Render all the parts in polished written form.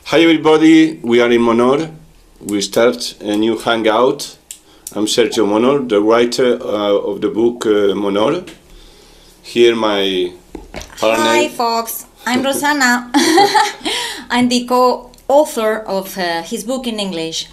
Hi everybody, we are in MONOR. We start a new hangout. I'm Sergio MONOR, the writer of the book MONOR. Here my partner. Hi folks, I'm Rosanna. I'm the co-author of his book in English.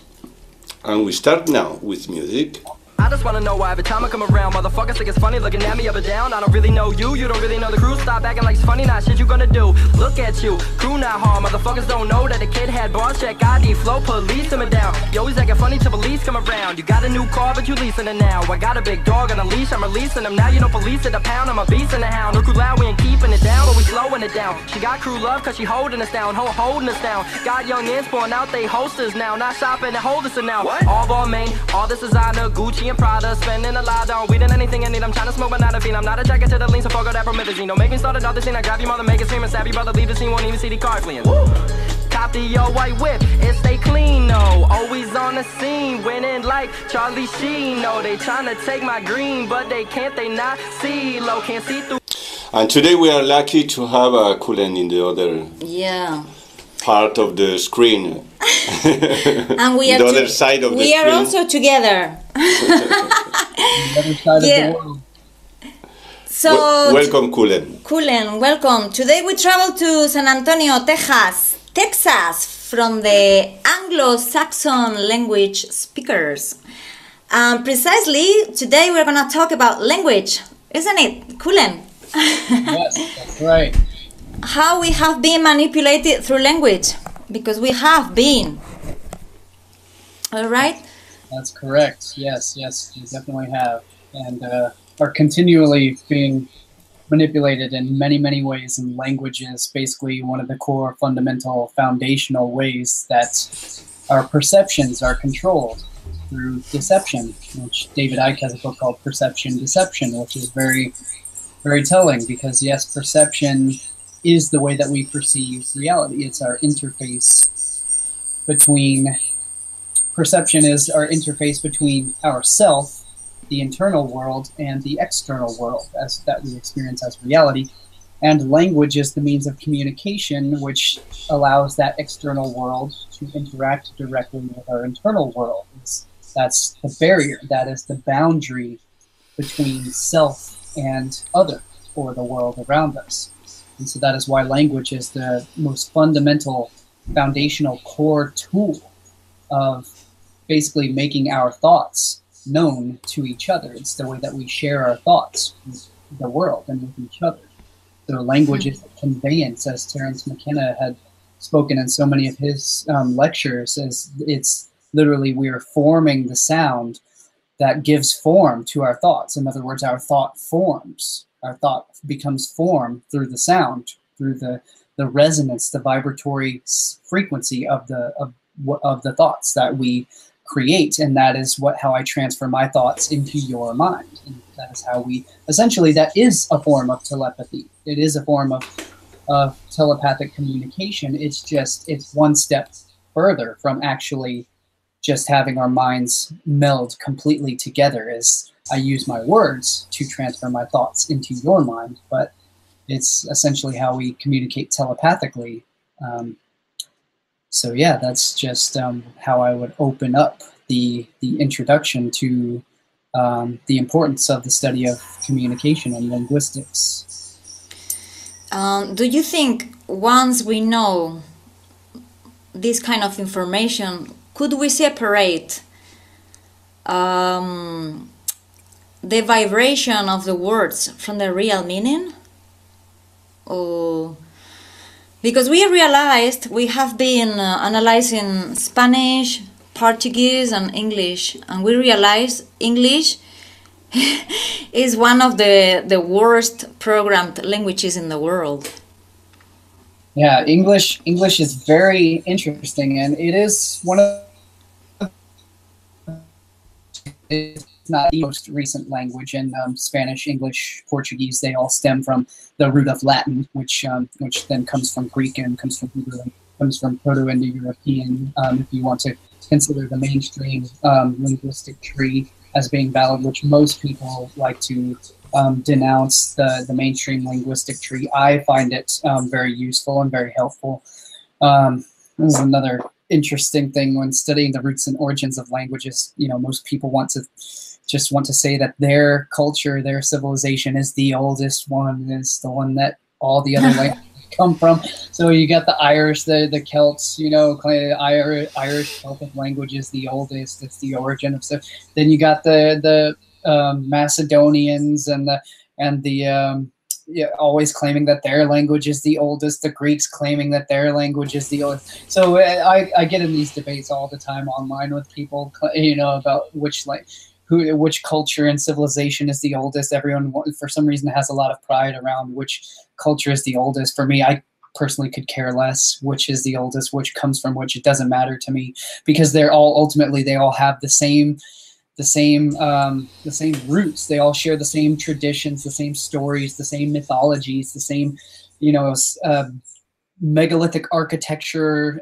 And we start now with music. I just wanna know why every time I come around, motherfuckers think it's funny looking at me up and down. I don't really know you, you don't really know the crew. Stop acting like it's funny, not shit you gonna do. Look at you, crew not hard. Motherfuckers don't know that the kid had bars, check ID, flow, police him down. You always acting funny till police come around. You got a new car, but you leasing it now. I got a big dog on a leash, I'm releasing him now. You know police at a pound, I'm a beast in the hound. No crew loud, we ain't keeping it down, but we slowing it down. She got crew love, cause she holding us down, holding us down. Got young ins pouring out, they hosters now. Not shopping and hold us now. What? All ball main, all this designer, Gucci and Prada. Spending a lot on weed and anything I need. I'm trying to smoke but not a fiend. I'm not attracted to the lean, so fuck all that promethazine. Don't make me start another scene. I grab your mother, make it scream and stab your brother, leave the scene, won't even see the car fleeing. Woo! Cop the old white whip, it stay clean, no. Always on the scene, winning like Charlie Sheen. No, they trying to take my green, but they can't, they not see low, can't see through. And today we are lucky to have CULLEN in the other part of the screen. And we are the other side of the screen. We are also together. The other side of the world. So welcome, CULLEN. CULLEN, welcome. Today we travel to San Antonio, Texas, from the Anglo-Saxon language speakers. Precisely today we're going to talk about language, isn't it, CULLEN? Yes, that's right. How we have been manipulated through language, because we have been. All right? That's correct. Yes, you definitely have. And are continually being manipulated in many, many ways. And language is basically one of the core fundamental foundational ways that our perceptions are controlled through deception, which David Icke has a book called Perception Deception, which is very, very telling because, yes, perception is the way that we perceive reality. It's our interface between, perception is our interface between ourself, the internal world, and the external world as that we experience as reality. And language is the means of communication which allows that external world to interact directly with our internal world. That's the barrier, that is the boundary between self and other, or the world around us. And so that is why language is the most fundamental, foundational core tool of basically making our thoughts known to each other. It's the way that we share our thoughts with the world and with each other. So language is a conveyance, as Terence McKenna had spoken in so many of his lectures, as it's literally we are forming the sound that gives form to our thoughts. In other words, our thought forms. Our thought becomes form through the sound, through the resonance, the vibratory frequency of the thoughts that we create, and that is how I transfer my thoughts into your mind. And that is how we essentially, that is a form of telepathy. It is a form of telepathic communication. It's one step further from actually just having our minds meld completely together. As I use my words to transfer my thoughts into your mind, but it's essentially how we communicate telepathically. So yeah, that's just how I would open up the introduction to the importance of the study of communication and linguistics. Do you think once we know this kind of information, could we separate the vibration of the words from the real meaning? Or because we realized we have been analyzing Spanish, Portuguese, and English, and we realized English is one of the worst programmed languages in the world. Yeah, English is very interesting, and it is one of it's not the most recent language, and Spanish, English, Portuguese, they all stem from the root of Latin, which then comes from Greek and comes from Hebrew, and comes from Proto-Indo-European, if you want to consider the mainstream linguistic tree as being valid, which most people like to denounce the mainstream linguistic tree. I find it very useful and very helpful. This is another interesting thing when studying the roots and origins of languages. You know, most people want to say that their culture, their civilization is the oldest one, is the one that all the other languages come from. So you got the Irish, the Celts, you know, Irish Celtic language is the oldest. It's the origin of stuff. Then you got the Macedonians and the always claiming that their language is the oldest. The Greeks claiming that their language is the oldest. So I get in these debates all the time online with people, you know, about which culture and civilization is the oldest. Everyone, for some reason, has a lot of pride around which culture is the oldest. For me, I personally could care less which is the oldest, which comes from which. It doesn't matter to me, because they all have the same roots. They all share the same traditions, the same stories, the same mythologies, the same, you know, megalithic architecture.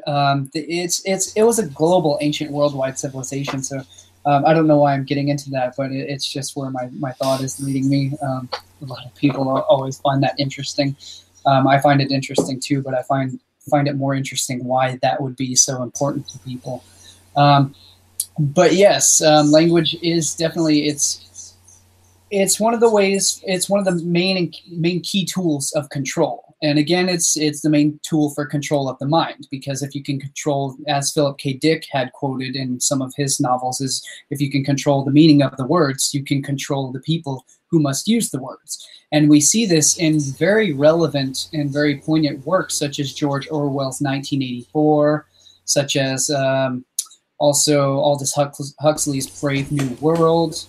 It was a global, ancient, worldwide civilization. So I don't know why I'm getting into that, but it's just where my thought is leading me. A lot of people always find that interesting. I find it interesting too, but I find it more interesting why that would be so important to people. But yes, language is definitely it's one of the ways. It's one of the main key tools of control. And again, it's the main tool for control of the mind, because if you can control, as Philip K. Dick had quoted in some of his novels, is if you can control the meaning of the words, you can control the people who must use the words. And we see this in very relevant and very poignant works, such as George Orwell's 1984, such as also Aldous Huxley's Brave New World.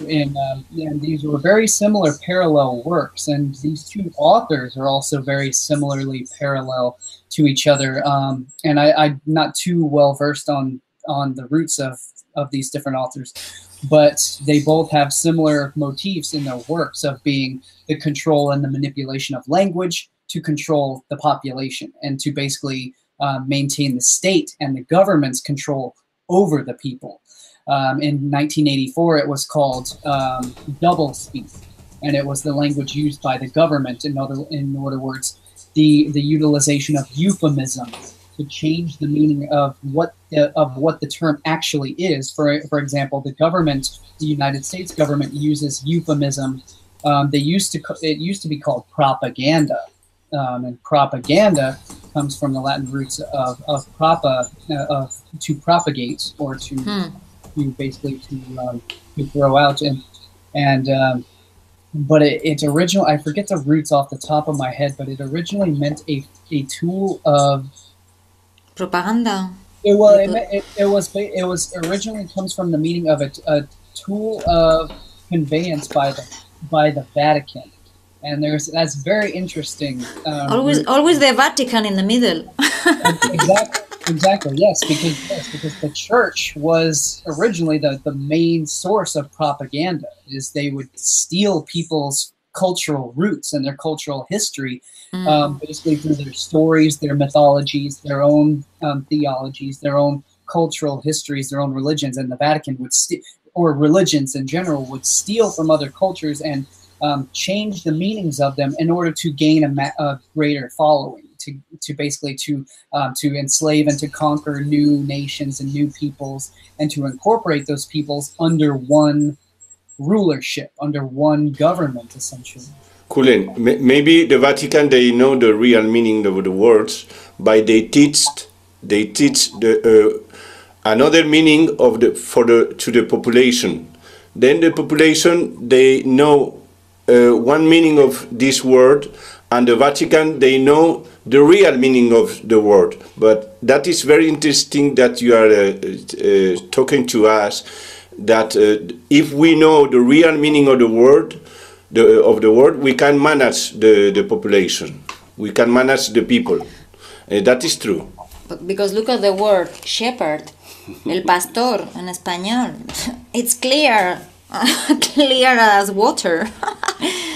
And these were very similar parallel works, and these two authors are also very similarly parallel to each other. And I'm not too well versed on the roots of these different authors, but they both have similar motifs in their works of being the control and the manipulation of language to control the population and to basically maintain the state and the government's control over the people. In 1984, it was called doublespeak, and it was the language used by the government. In other words, the utilization of euphemism to change the meaning of what the term actually is. For example, the United States government uses euphemism. It used to be called propaganda, and propaganda comes from the Latin roots of to propagate, or to basically to throw out, but it originally, I forget the roots off the top of my head, but it originally meant a tool of propaganda. It was originally comes from the meaning of a tool of conveyance by the Vatican, and that's very interesting. Always the Vatican in the middle. Exactly. Yes, because the church was originally the main source of propaganda. Is they would steal people's cultural roots and their cultural history, basically through their stories, their mythologies, their own theologies, their own cultural histories, their own religions, and the Vatican would or religions in general would steal from other cultures and change the meanings of them in order to gain a greater following. To basically to enslave and to conquer new nations and new peoples, and to incorporate those peoples under one rulership, under one government, essentially. Cullen, maybe the Vatican, they know the real meaning of the words, but they teach the another meaning of to the population. Then the population, they know one meaning of this word, and the Vatican, they know the real meaning of the word. But that is very interesting that you are talking to us, that if we know the real meaning of the word, we can manage the population. We can manage the people. That is true. But because look at the word shepherd, el pastor in español. It's clear. Clear as water.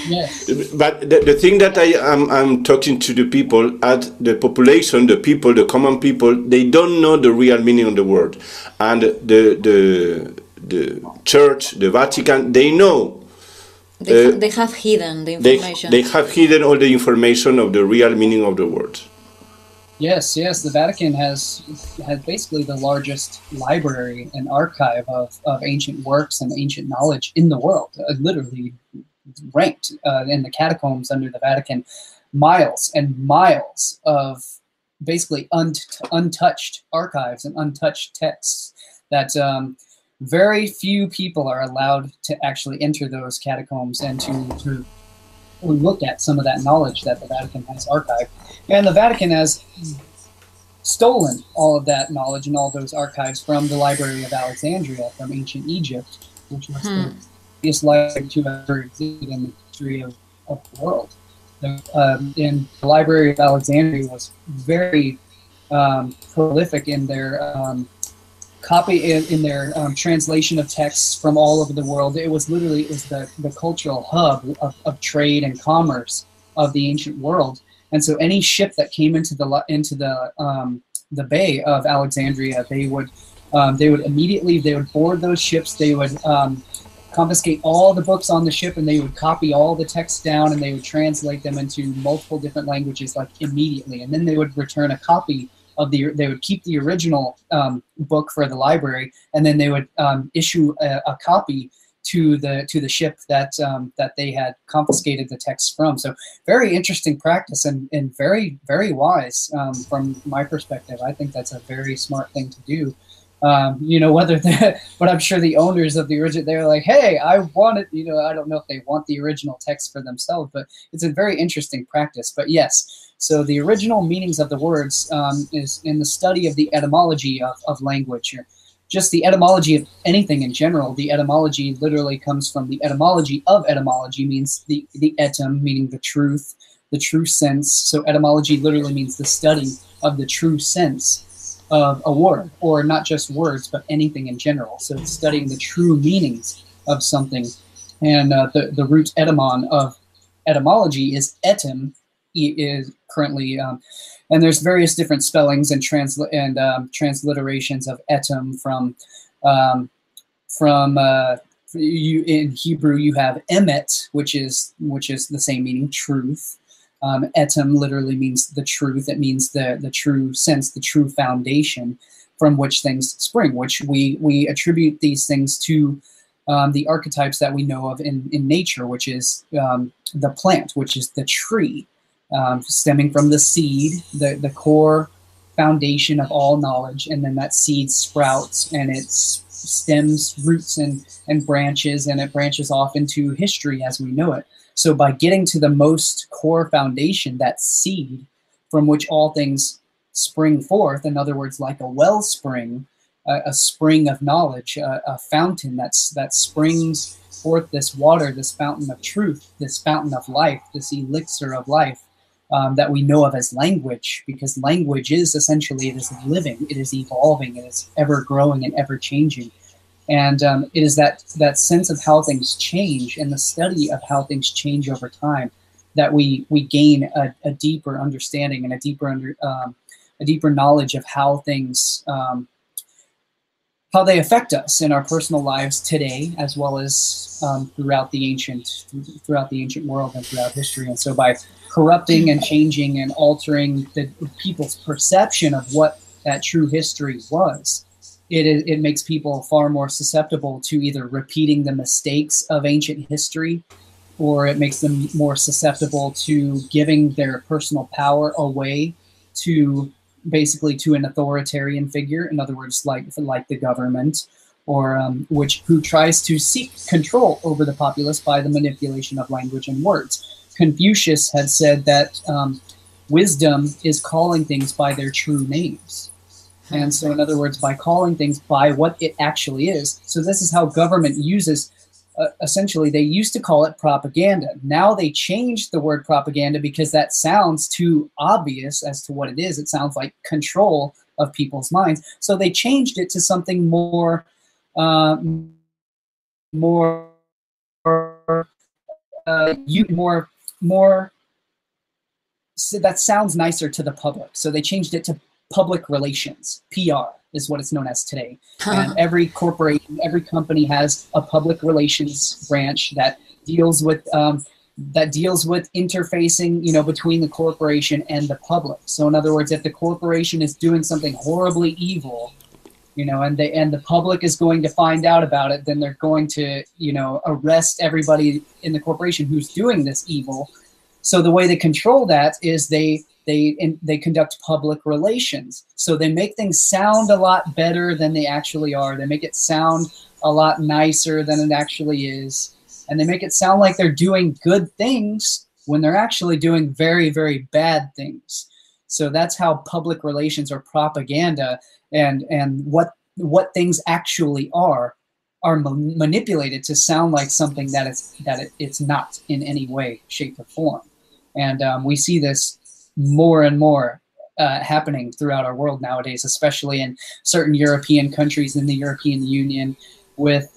Yes. But the thing that I'm talking to the people, at the population, the people, the common people, they don't know the real meaning of the word, and the church, the Vatican, they know. They have hidden the information. They have hidden all the information of the real meaning of the word. Yes, yes. The Vatican has basically the largest library and archive of ancient works and ancient knowledge in the world. Literally ranked in the catacombs under the Vatican, miles and miles of basically untouched archives and untouched texts that very few people are allowed to actually enter those catacombs and to look at some of that knowledge that the Vatican has archived. And the Vatican has stolen all of that knowledge and all those archives from the Library of Alexandria from ancient Egypt, which was the biggest library to ever exist in the history of the world. And the Library of Alexandria was very prolific in their translation of texts from all over the world. It was the cultural hub of trade and commerce of the ancient world. And so any ship that came into the bay of Alexandria, they would immediately board those ships. They would confiscate all the books on the ship, and they would copy all the texts down, and they would translate them into multiple different languages like immediately. And then they would return a copy of they would keep the original book for the library, and then they would issue a copy to the ship that they had confiscated the texts from. So very interesting practice and very, very wise from my perspective. I think that's a very smart thing to do. But I'm sure the owners of the original, they're like, hey, I want it, I don't know if they want the original text for themselves, but it's a very interesting practice. But yes, so the original meanings of the words is in the study of the etymology of language. Just the etymology of anything in general. The etymology literally comes from the etymology of etymology, means the etym, meaning the truth sense. So etymology literally means the study of the true sense of a word, or not just words, but anything in general. So it's studying the true meanings of something. And the root etymon of etymology is etym, is currently, and there's various different spellings and transliterations of etym in Hebrew you have emet, which is the same meaning, truth. Etym literally means the truth. It means the true sense, the true foundation from which things spring, which we attribute these things to the archetypes that we know of in nature, which is the plant, which is the tree. Stemming from the seed, the core foundation of all knowledge, and then that seed sprouts and it stems, roots, and branches, and it branches off into history as we know it. So by getting to the most core foundation, that seed from which all things spring forth, in other words, like a wellspring, a spring of knowledge, a fountain that springs forth this water, this fountain of truth, this fountain of life, this elixir of life, that we know of as language, because language is essentially, it is living, it is evolving, it is ever growing and ever changing. And it is that sense of how things change and the study of how things change over time that we gain a deeper understanding and a deeper knowledge of how things, how they affect us in our personal lives today, as well as throughout the ancient world and throughout history. And so by corrupting and changing and altering the people's perception of what that true history was, it makes people far more susceptible to either repeating the mistakes of ancient history, or it makes them more susceptible to giving their personal power away to basically to an authoritarian figure, in other words, like the government, or who tries to seek control over the populace by the manipulation of language and words. Confucius had said that wisdom is calling things by their true names. And so, in other words, by calling things by what it actually is. So this is how government uses, essentially, they used to call it propaganda. Now they changed the word propaganda because that sounds too obvious as to what it is. It sounds like control of people's minds. So they changed it to something more so that sounds nicer to the public. So they changed it to public relations. PR is what it's known as today. And every corporation, every company has a public relations branch that deals with that deals with interfacing, you know, between the corporation and the public. So in other words, if the corporation is doing something horribly evil, you know, and the public is going to find out about it, then they're going to, you know, arrest everybody in the corporation who's doing this evil. So the way they control that is they conduct public relations. So they make things sound a lot better than they actually are. They make it sound a lot nicer than it actually is. And they make it sound like they're doing good things when they're actually doing very, very bad things. So that's how public relations or propaganda and what things actually are manipulated to sound like something that it's not in any way, shape, or form. And we see this more and more happening throughout our world nowadays, especially in certain European countries in the European Union, with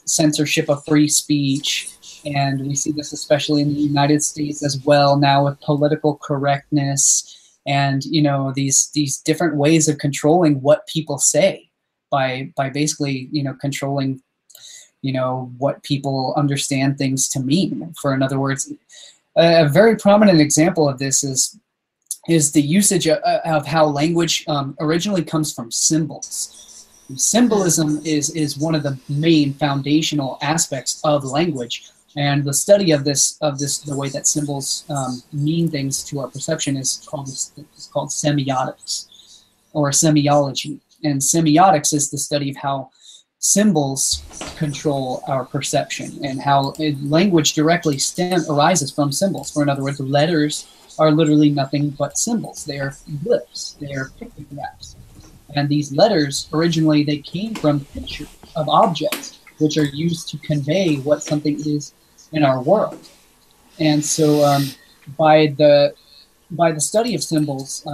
censorship of free speech. And we see this especially in the United States as well now, with political correctness and, you know, these different ways of controlling what people say by basically, you know, controlling, you know, what people understand things to mean. For in other words, a very prominent example of this is the usage of how language originally comes from symbols. Symbolism is one of the main foundational aspects of language, and the study of this the way that symbols mean things to our perception is called semiotics or semiology. And semiotics is the study of how symbols control our perception and how language directly arises from symbols. For in other words, letters are literally nothing but symbols. They are glyphs. They are pictographs. And these letters, originally, they came from pictures of objects, which are used to convey what something is in our world. And so by the study of symbols,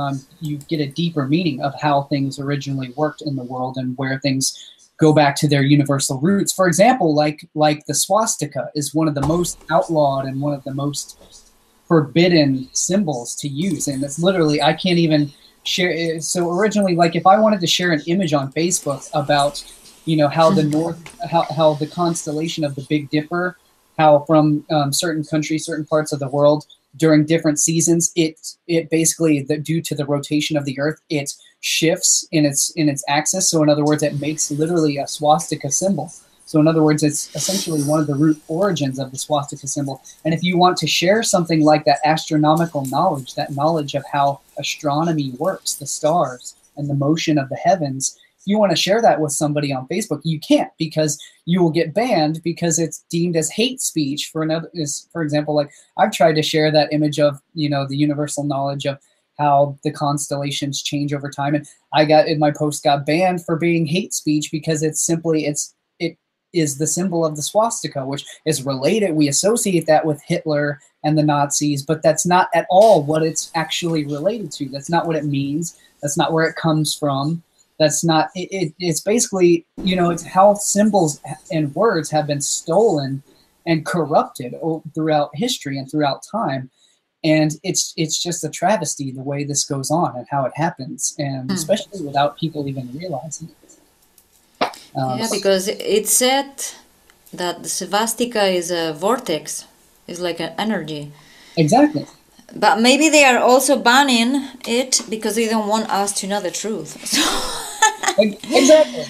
you get a deeper meaning of how things originally worked in the world and where things go back to their universal roots. For example, like the swastika is one of the most outlawed and one of the most forbidden symbols to use. And it's literally, I can't even share. So originally, like if I wanted to share an image on Facebook about, you know, how how the constellation of the Big Dipper, how from certain countries, certain parts of the world during different seasons, it basically, due to the rotation of the Earth, it shifts in its axis. So in other words, it makes literally a swastika symbol. So in other words, it's essentially one of the root origins of the swastika symbol. And if you want to share something like that astronomical knowledge, that knowledge of how astronomy works, the stars and the motion of the heavens, if you want to share that with somebody on Facebook, you can't, because you will get banned because it's deemed as hate speech. For example, like I've tried to share that image of, you know, the universal knowledge of how the constellations change over time, and my post got banned for being hate speech because it is the symbol of the swastika, which is related. We associate that with Hitler and the Nazis, but that's not at all what it's actually related to. That's not what it means. That's not where it comes from. That's not, it's basically, you know, it's how symbols and words have been stolen and corrupted throughout history and throughout time. And it's just a travesty the way this goes on and how it happens, and especially without people even realizing it. Yeah, because it said that the swastika is a vortex, is like an energy. Exactly. But maybe they are also banning it because they don't want us to know the truth. So Exactly.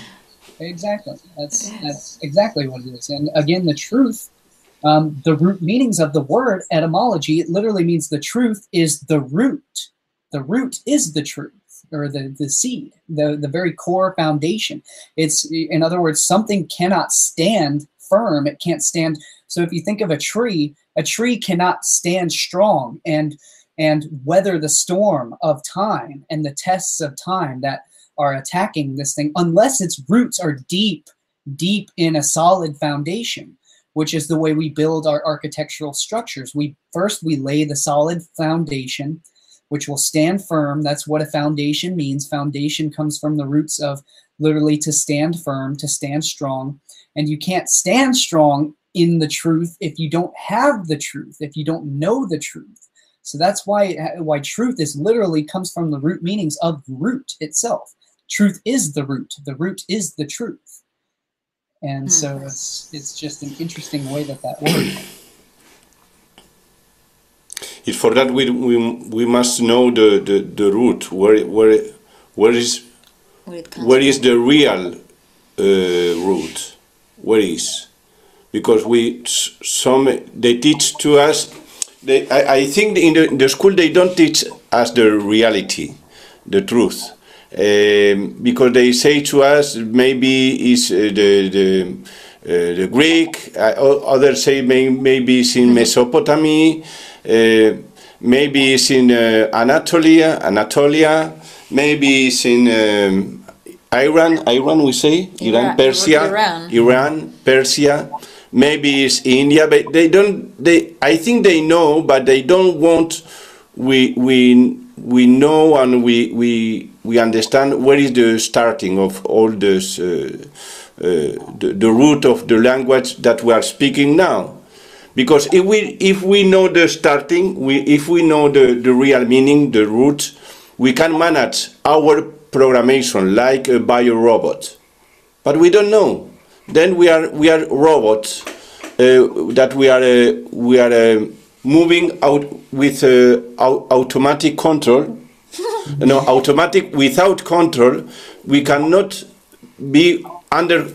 That's exactly what it is. And again, the truth, the root meanings of the word etymology, it literally means the truth is the root. The root is the truth, or the seed, the very core foundation. It's, in other words, something cannot stand firm. It can't stand. So if you think of a tree cannot stand strong and weather the storm of time and the tests of time that are attacking this thing, unless its roots are deep in a solid foundation, which is the way we build our architectural structures. We lay the solid foundation, which will stand firm. That's what a foundation means. Foundation comes from the roots of literally to stand firm, to stand strong. And you can't stand strong in the truth if you don't have the truth, if you don't know the truth. So that's why truth is literally comes from the root meanings of root itself. Truth is the root. The root is the truth. And so it's just an interesting way that works. It's for that we must know the root, where is the real root, where is, because they teach to us. I think in the school they don't teach us the reality, the truth, because they say to us maybe it's the Greek, others say maybe it's in Mesopotamia, maybe it's in Anatolia, maybe it's in Iran we say, Iran, Persia, maybe it's India, but I think they know, but they don't want we know and we understand where is the starting of all this, the root of the language that we are speaking now. Because if we know the starting, if we know the real meaning, the root, we can manage our programmation like a biorobot. But we don't know. Then we are robots that we are moving out with automatic control. No, automatic without control. We cannot be under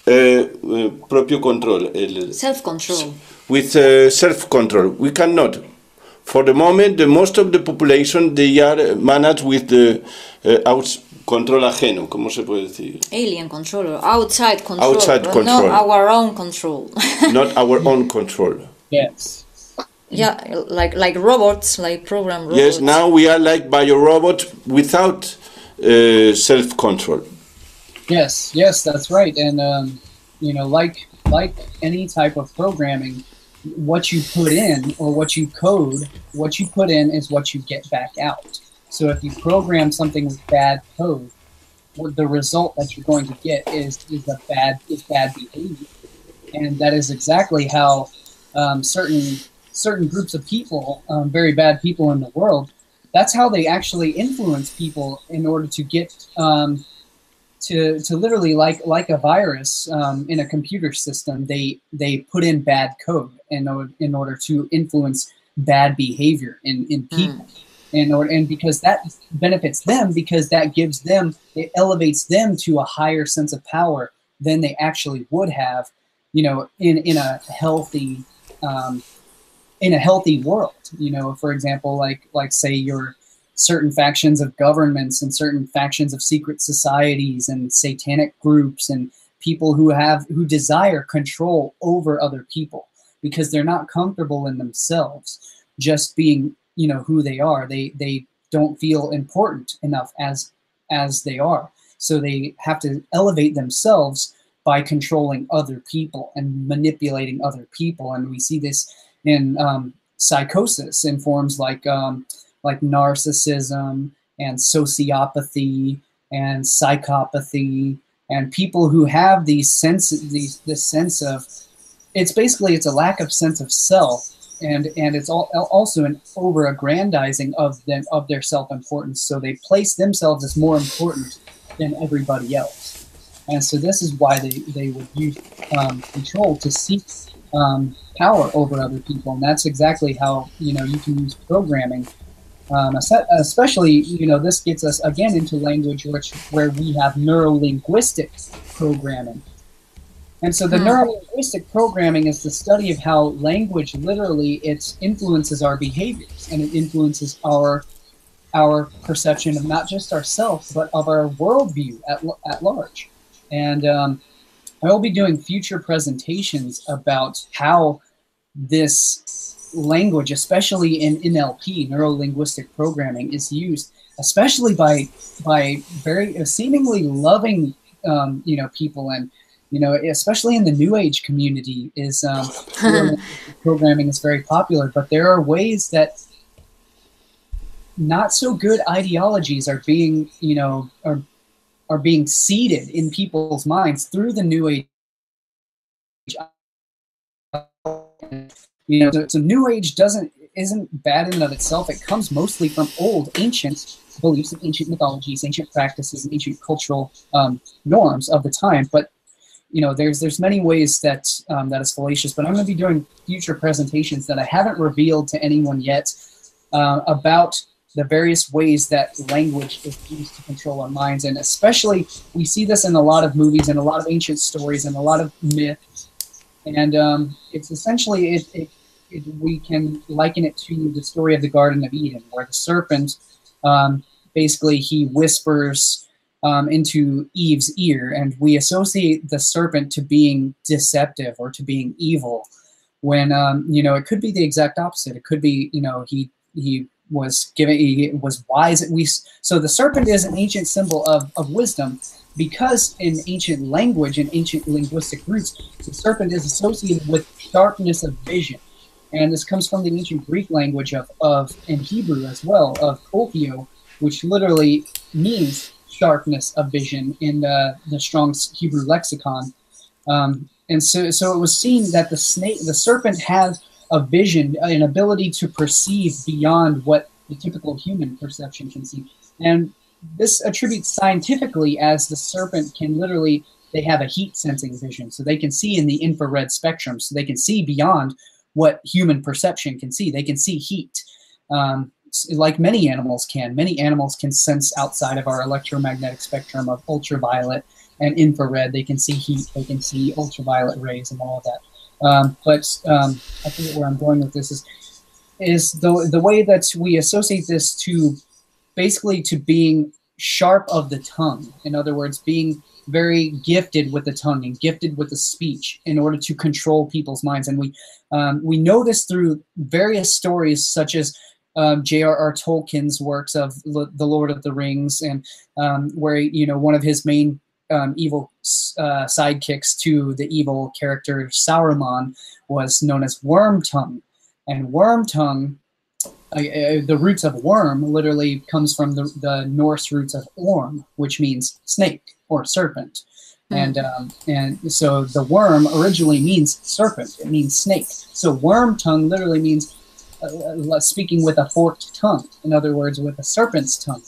proprio control. Self-control. With self-control, we cannot. For the moment, most of the population they are managed with the control ajeno. ¿Cómo se puede decir? Alien control, or outside control. Outside control. Not our own control. Not our own control. Yes. Yeah, like robots, like program robots. Yes, now we are like biorobots without self-control. Yes, that's right. And you know, like any type of programming, what you put in or what you code, what you put in is what you get back out. So if you program something with bad code, the result that you're going to get is bad behavior, and that is exactly how certain groups of people, very bad people in the world, that's how they actually influence people in order to get to literally like a virus in a computer system. They put in bad code in order to influence bad behavior in people. And because that benefits them, because that gives them, it elevates them to a higher sense of power than they actually would have, you know, in a healthy world. You know, for example, like say your certain factions of governments and certain factions of secret societies and satanic groups and people who desire control over other people because they're not comfortable in themselves just being, you know, who they are. They don't feel important enough as they are. So they have to elevate themselves by controlling other people and manipulating other people. And we see this in psychosis in forms like narcissism and sociopathy and psychopathy, and people who have this sense of, it's a lack of sense of self, and it's also an over-aggrandizing of their self-importance. So they place themselves as more important than everybody else, and so this is why they would use control to seek power over other people, and that's exactly how, you know, you can use programming. Especially, you know, this gets us again into language where we have neurolinguistics programming. And so the neurolinguistic programming is the study of how language literally it influences our behaviors, and it influences our perception of not just ourselves but of our worldview at large. And I will be doing future presentations about how this language, especially in NLP, neuro-linguistic programming, is used, especially by very seemingly loving, you know, people, and, you know, especially in the New Age community, is programming is very popular. But there are ways that not so good ideologies are being, you know, are being seeded in people's minds through the New Age. You know, so New Age isn't bad in and of itself. It comes mostly from old, ancient beliefs and ancient mythologies, ancient practices, and ancient cultural norms of the time. But you know, there's many ways that that is fallacious, but I'm going to be doing future presentations that I haven't revealed to anyone yet about the various ways that language is used to control our minds. And especially, we see this in a lot of movies and a lot of ancient stories and a lot of myths. And it's essentially, we can liken it to the story of the Garden of Eden, where the serpent, basically, he whispers into Eve's ear, and we associate the serpent to being deceptive or to being evil, when you know, it could be the exact opposite. It could be, you know, he was wise. So the serpent is an ancient symbol of wisdom, because in ancient language and ancient linguistic roots, the serpent is associated with sharpness of vision. And this comes from the ancient Greek language and Hebrew as well, of kolkio, which literally means sharpness of vision in the Strong's Hebrew lexicon. And so it was seen that the serpent has a vision, an ability to perceive beyond what the typical human perception can see. And this attributes scientifically, as the serpent can literally, they have a heat sensing vision, so they can see in the infrared spectrum, so they can see beyond what human perception can see. They can see heat, like many animals can. Many animals can sense outside of our electromagnetic spectrum of ultraviolet and infrared. They can see heat, they can see ultraviolet rays and all of that. But I forget where I'm going with this, is the way that we associate this to basically to being sharp of the tongue. In other words, being very gifted with the tongue and gifted with the speech in order to control people's minds. And we know this through various stories, such as J.R.R. Tolkien's works of The Lord of the Rings, and where, you know, one of his main evil sidekicks to the evil character Sauron was known as Wormtongue. And Wormtongue, the roots of worm literally comes from the Norse roots of orm, which means snake or serpent. And so the worm originally means serpent. It means snake. So Wormtongue literally means speaking with a forked tongue. In other words, with a serpent's tongue.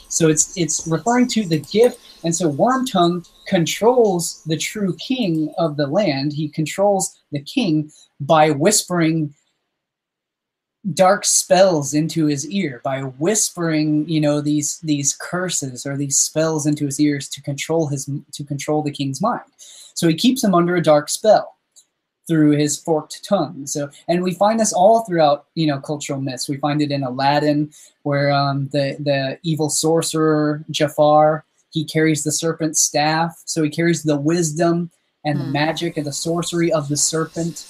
So it's referring to the gift. And so Wormtongue controls the true king of the land. He controls the king by whispering dark spells into his ear, by whispering, you know, these curses or these spells into his ears to control the king's mind. So he keeps him under a dark spell through his forked tongue. So, and we find this all throughout, you know, cultural myths. We find it in Aladdin, where the evil sorcerer Jafar, he carries the serpent's staff. So he carries the wisdom and the magic and the sorcery of the serpent.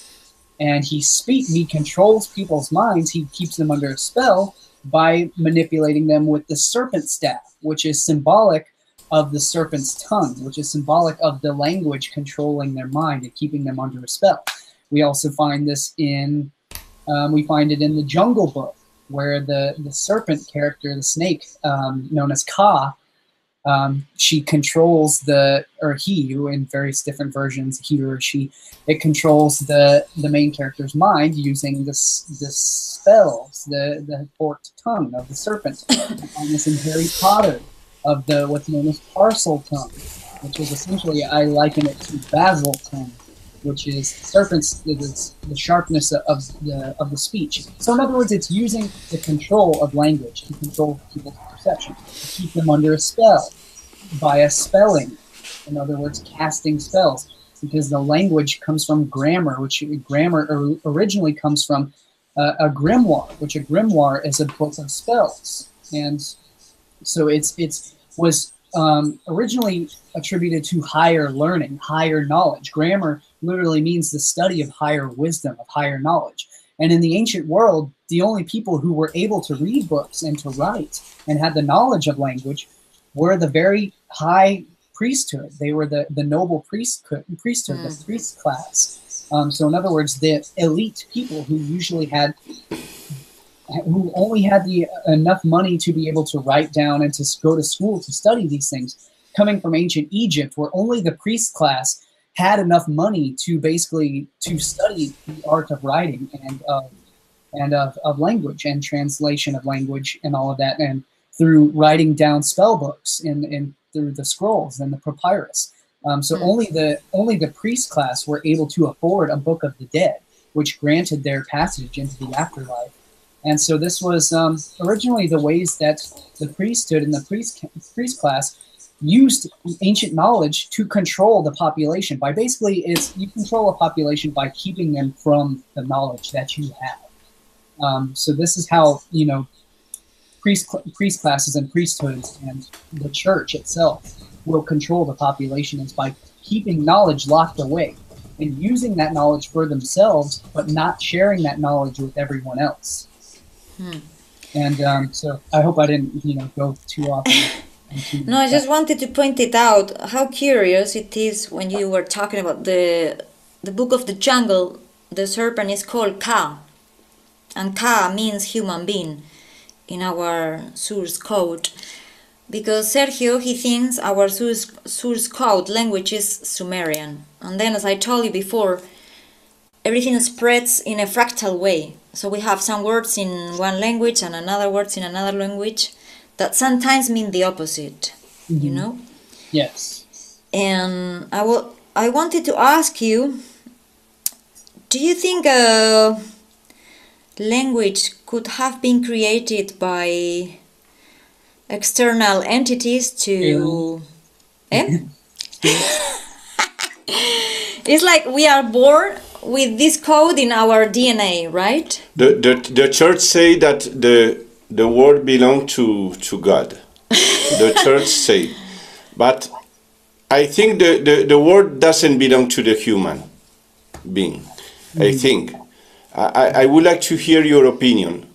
And he controls people's minds. He keeps them under a spell by manipulating them with the serpent staff, which is symbolic of the serpent's tongue, which is symbolic of the language controlling their mind and keeping them under a spell. We also find this in, we find it in the Jungle Book, where the serpent character, the snake, known as Ka, she controls he, in various different versions, he or she, it controls the main character's mind using the spells, the forked tongue of the serpent. And this in Harry Potter, of what's known as parcel tongue, which is essentially, I liken it to basil tongue, which is the sharpness of the speech. So in other words, it's using the control of language to control people's perception, to keep them under a spell, via spelling. In other words, casting spells, because the language comes from grammar, which grammar originally comes from a grimoire, which a grimoire is a book of spells. And so it was originally attributed to higher learning, higher knowledge. Grammar literally means the study of higher wisdom, of higher knowledge. And in the ancient world, the only people who were able to read books and to write and had the knowledge of language were the very high priesthood. They were the noble priesthood, the priest class. So in other words, the elite people who only had enough money to be able to write down and to go to school to study these things, coming from ancient Egypt, where only the priest class had enough money to basically to study the art of writing and of language and translation of language and all of that, and through writing down spell books and through the scrolls and the papyrus. So only the priest class were able to afford a Book of the Dead, which granted their passage into the afterlife. And so this was originally the ways that the priesthood and the priest class used ancient knowledge to control the population. By basically, you control a population by keeping them from the knowledge that you have. So this is how, you know, priest classes and priesthoods and the church itself will control the population, is by keeping knowledge locked away and using that knowledge for themselves, but not sharing that knowledge with everyone else. And so I hope I didn't, you know, go too often. No, I just wanted to point it out how curious it is when you were talking about the Book of the Jungle. The serpent is called Ka, and Ka means human being in our source code, because Sergio, he thinks our source code language is Sumerian, and then, as I told you before, everything spreads in a fractal way. So we have some words in one language and another words in another language that sometimes mean the opposite, you know? Yes. And I wanted to ask you, do you think language could have been created by external entities to... It's like we are born with this code in our DNA, right? The church say that the word belongs to God. The church say, but I think the word doesn't belong to the human being. I think. I would like to hear your opinion.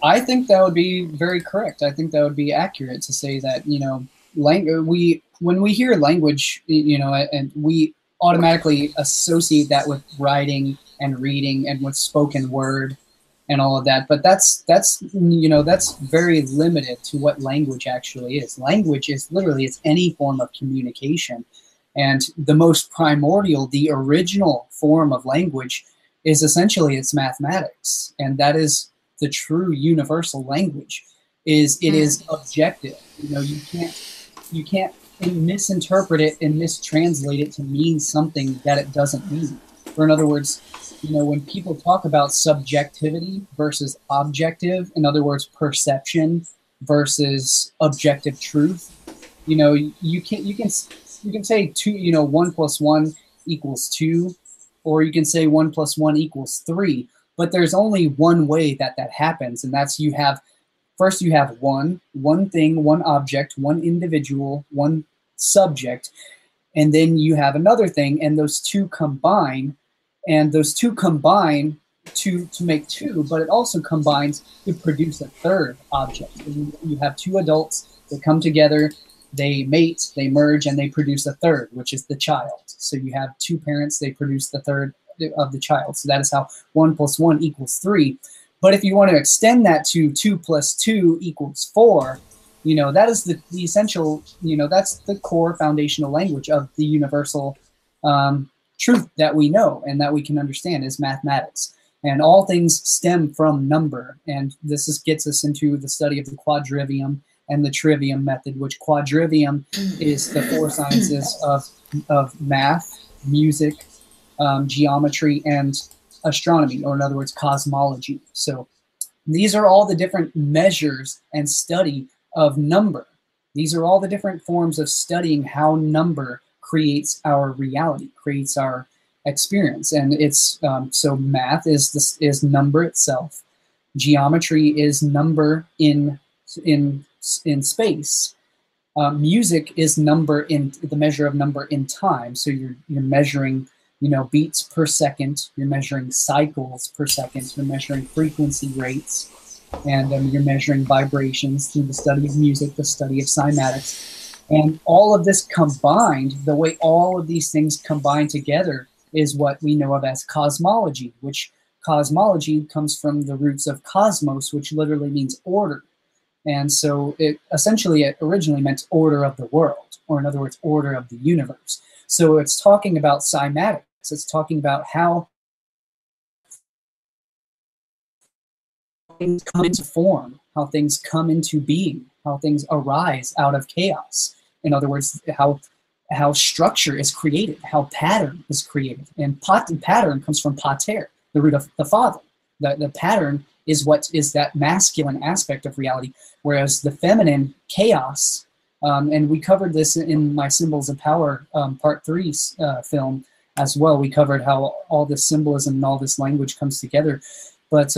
I think that would be very correct. I think that would be accurate to say that, you know, when we hear language, you know, and we automatically associate that with writing and reading and with spoken word and all of that. But that's you know, that's very limited to what language actually is. Language is literally, it's any form of communication. And the most primordial, the original form of language is essentially it's mathematics. And that is the true universal language. It is objective. You know, you can't misinterpret it and mistranslate it to mean something that it doesn't mean. Or in other words, you know, when people talk about subjectivity versus objective, in other words, perception versus objective truth, you know, you can say 2, you know, 1 + 1 = 2, or you can say 1 + 1 = 3. But there's only one way that happens, and that's you have one thing, one object, one individual, one subject, and then you have another thing, and those two combine, to make two, but it also combines to produce a third object. You have two adults that come together, they mate, they merge, and they produce a third, which is the child. So you have two parents, they produce the third of the child. So that is how 1 + 1 = 3. But if you want to extend that to 2 + 2 = 4, you know, that is the essential, you know, that's the core foundational language of the universal truth that we know and that we can understand is mathematics. And all things stem from number. And this gets us into the study of the quadrivium and the trivium method, which quadrivium is the 4 sciences of math, music, geometry, and astronomy, or in other words, cosmology. So these are all the different measures and study of number. These are all the different forms of studying how number creates our reality, creates our experience. And it's so math is number itself. Geometry is number in space. Music is number in the measure of number in time. So you're measuring, you know, beats per second. You're measuring cycles per second. You're measuring frequency rates, and you're measuring vibrations through the study of music, the study of cymatics. And all of this combined, the way all of these things combine together is what we know of as cosmology, which cosmology comes from the roots of cosmos, which literally means order. And so it originally meant order of the world, or in other words, order of the universe. So it's talking about cymatics. It's talking about how things come into form, how things come into being, how things arise out of chaos. In other words, how structure is created, how pattern is created. And pattern comes from pater, the root of the father. The pattern is what is that masculine aspect of reality, whereas the feminine, chaos, and we covered this in my Symbols of Power Part 3 film as well. We covered how all this symbolism and all this language comes together. But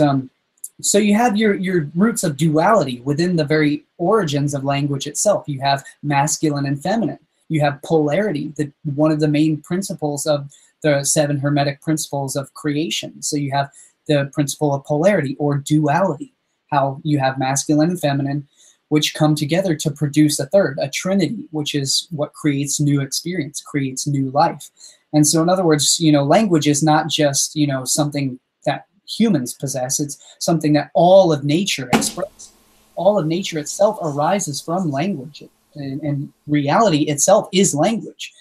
so you have your roots of duality within the very origins of language itself. You have masculine and feminine. You have polarity, one of the main principles of the 7 Hermetic principles of creation. So you have the principle of polarity or duality, how you have masculine and feminine, which come together to produce a third, a trinity, which is what creates new experience, creates new life. And so in other words, language is not just, something that humans possess. It's something that all of nature expresses. All of nature itself arises from language, and reality itself is language.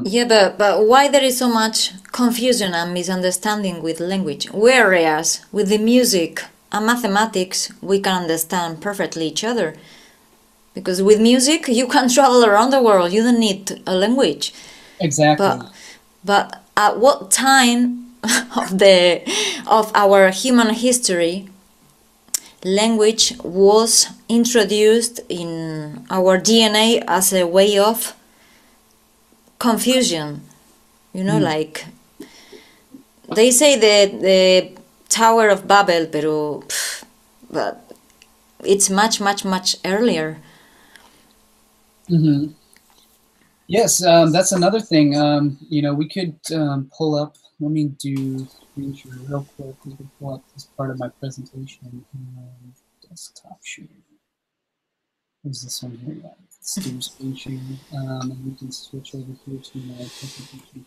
Yeah, but why there is so much confusion and misunderstanding with language? Whereas with the music and mathematics, we can understand perfectly each other. Because with music, you can travel around the world. You don't need a language. Exactly. But at what time of our human history, language was introduced in our DNA as a way of confusion? Like they say that the Tower of Babel, but it's much, much, much earlier. Mm-hmm. Yes, that's another thing. We could pull up. Let me do screen share real quick. We can pull up this part of my presentation. Desktop share. Where's this one here? Yeah, let's do screen share, and we can switch over here to my presentation.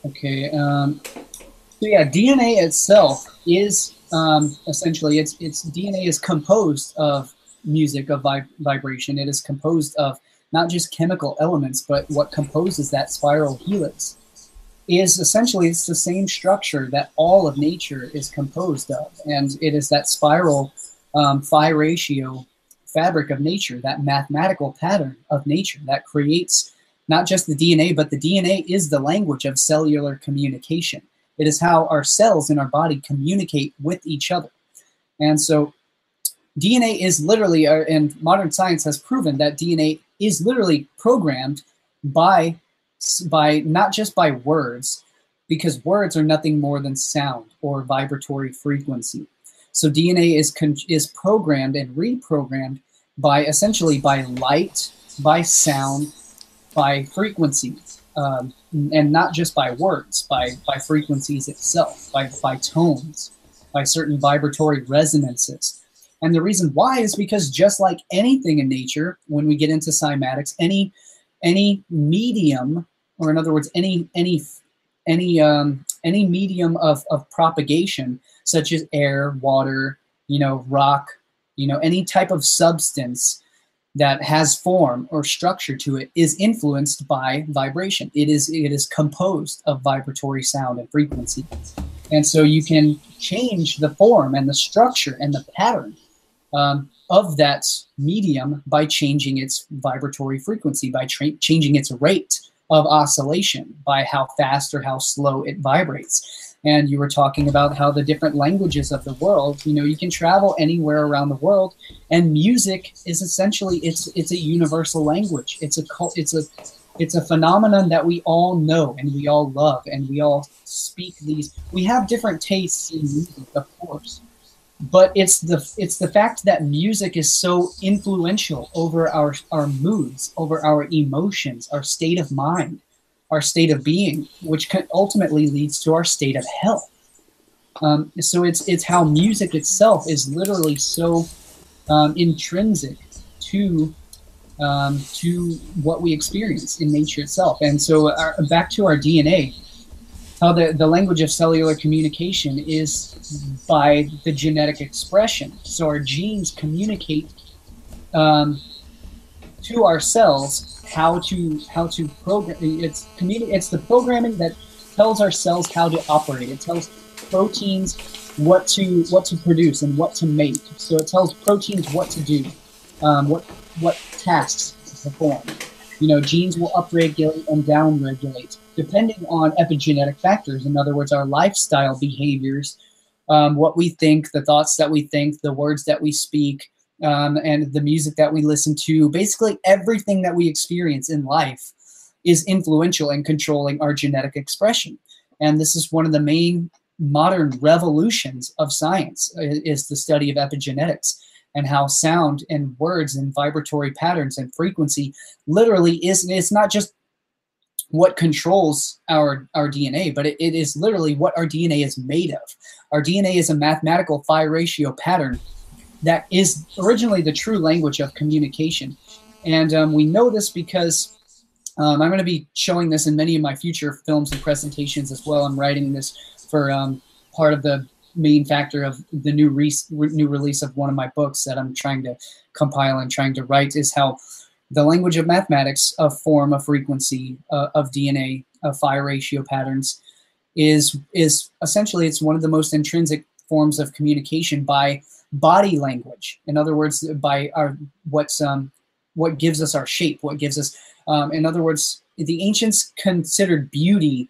Okay. So yeah, DNA itself is essentially its DNA is composed of music, of vibration. It is composed of not just chemical elements, but what composes that spiral helix is essentially it's the same structure that all of nature is composed of, and it is that spiral phi ratio fabric of nature, that mathematical pattern of nature that creates not just the DNA, but the DNA is the language of cellular communication. It is how our cells in our body communicate with each other. And so DNA is literally, and modern science has proven that DNA is literally programmed by not just by words, because words are nothing more than sound or vibratory frequency. So DNA is programmed and reprogrammed by essentially by light, by sound, by frequencies, and not just by words, by frequencies itself, by tones, by certain vibratory resonances. And the reason why is because just like anything in nature, when we get into cymatics, any medium, or in other words, any medium of propagation, such as air, water, rock, any type of substance that has form or structure to it is influenced by vibration. It is composed of vibratory sound and frequency. And so you can change the form and the structure and the pattern of that medium by changing its vibratory frequency, by changing its rate of oscillation, by how fast or how slow it vibrates. And you were talking about how the different languages of the world, you can travel anywhere around the world, and music is essentially, it's a universal language. It's a phenomenon that we all know and we all love, and we all speak these. We have different tastes in music, of course, but it's the fact that music is so influential over our moods, over our emotions, our state of mind, our state of being, which ultimately leads to our state of health. So it's how music itself is literally so intrinsic to what we experience in nature itself. And so back to our DNA, how the language of cellular communication is by the genetic expression. So our genes communicate to our cells how to program. It's the programming that tells our cells how to operate. It tells proteins what to produce and what to make. So it tells proteins what to do, what tasks to perform. You know, genes will upregulate and downregulate depending on epigenetic factors. In other words, our lifestyle behaviors, what we think, the thoughts that we think, the words that we speak, and the music that we listen to. Basically, everything that we experience in life is influential in controlling our genetic expression. And this is one of the main modern revolutions of science, is the study of epigenetics, and how sound and words and vibratory patterns and frequency literally it's not just what controls our DNA, but it is literally what our DNA is made of. Our DNA is a mathematical phi ratio pattern that is originally the true language of communication. And we know this because I'm going to be showing this in many of my future films and presentations as well. I'm writing this for part of the main factor of the new release of one of my books that I'm trying to compile and trying to write, is how the language of mathematics, a form of frequency, of DNA, of phi ratio patterns, is essentially, it's one of the most intrinsic forms of communication by body language. In other words, by what gives us our shape, what gives us, in other words, the ancients considered beauty,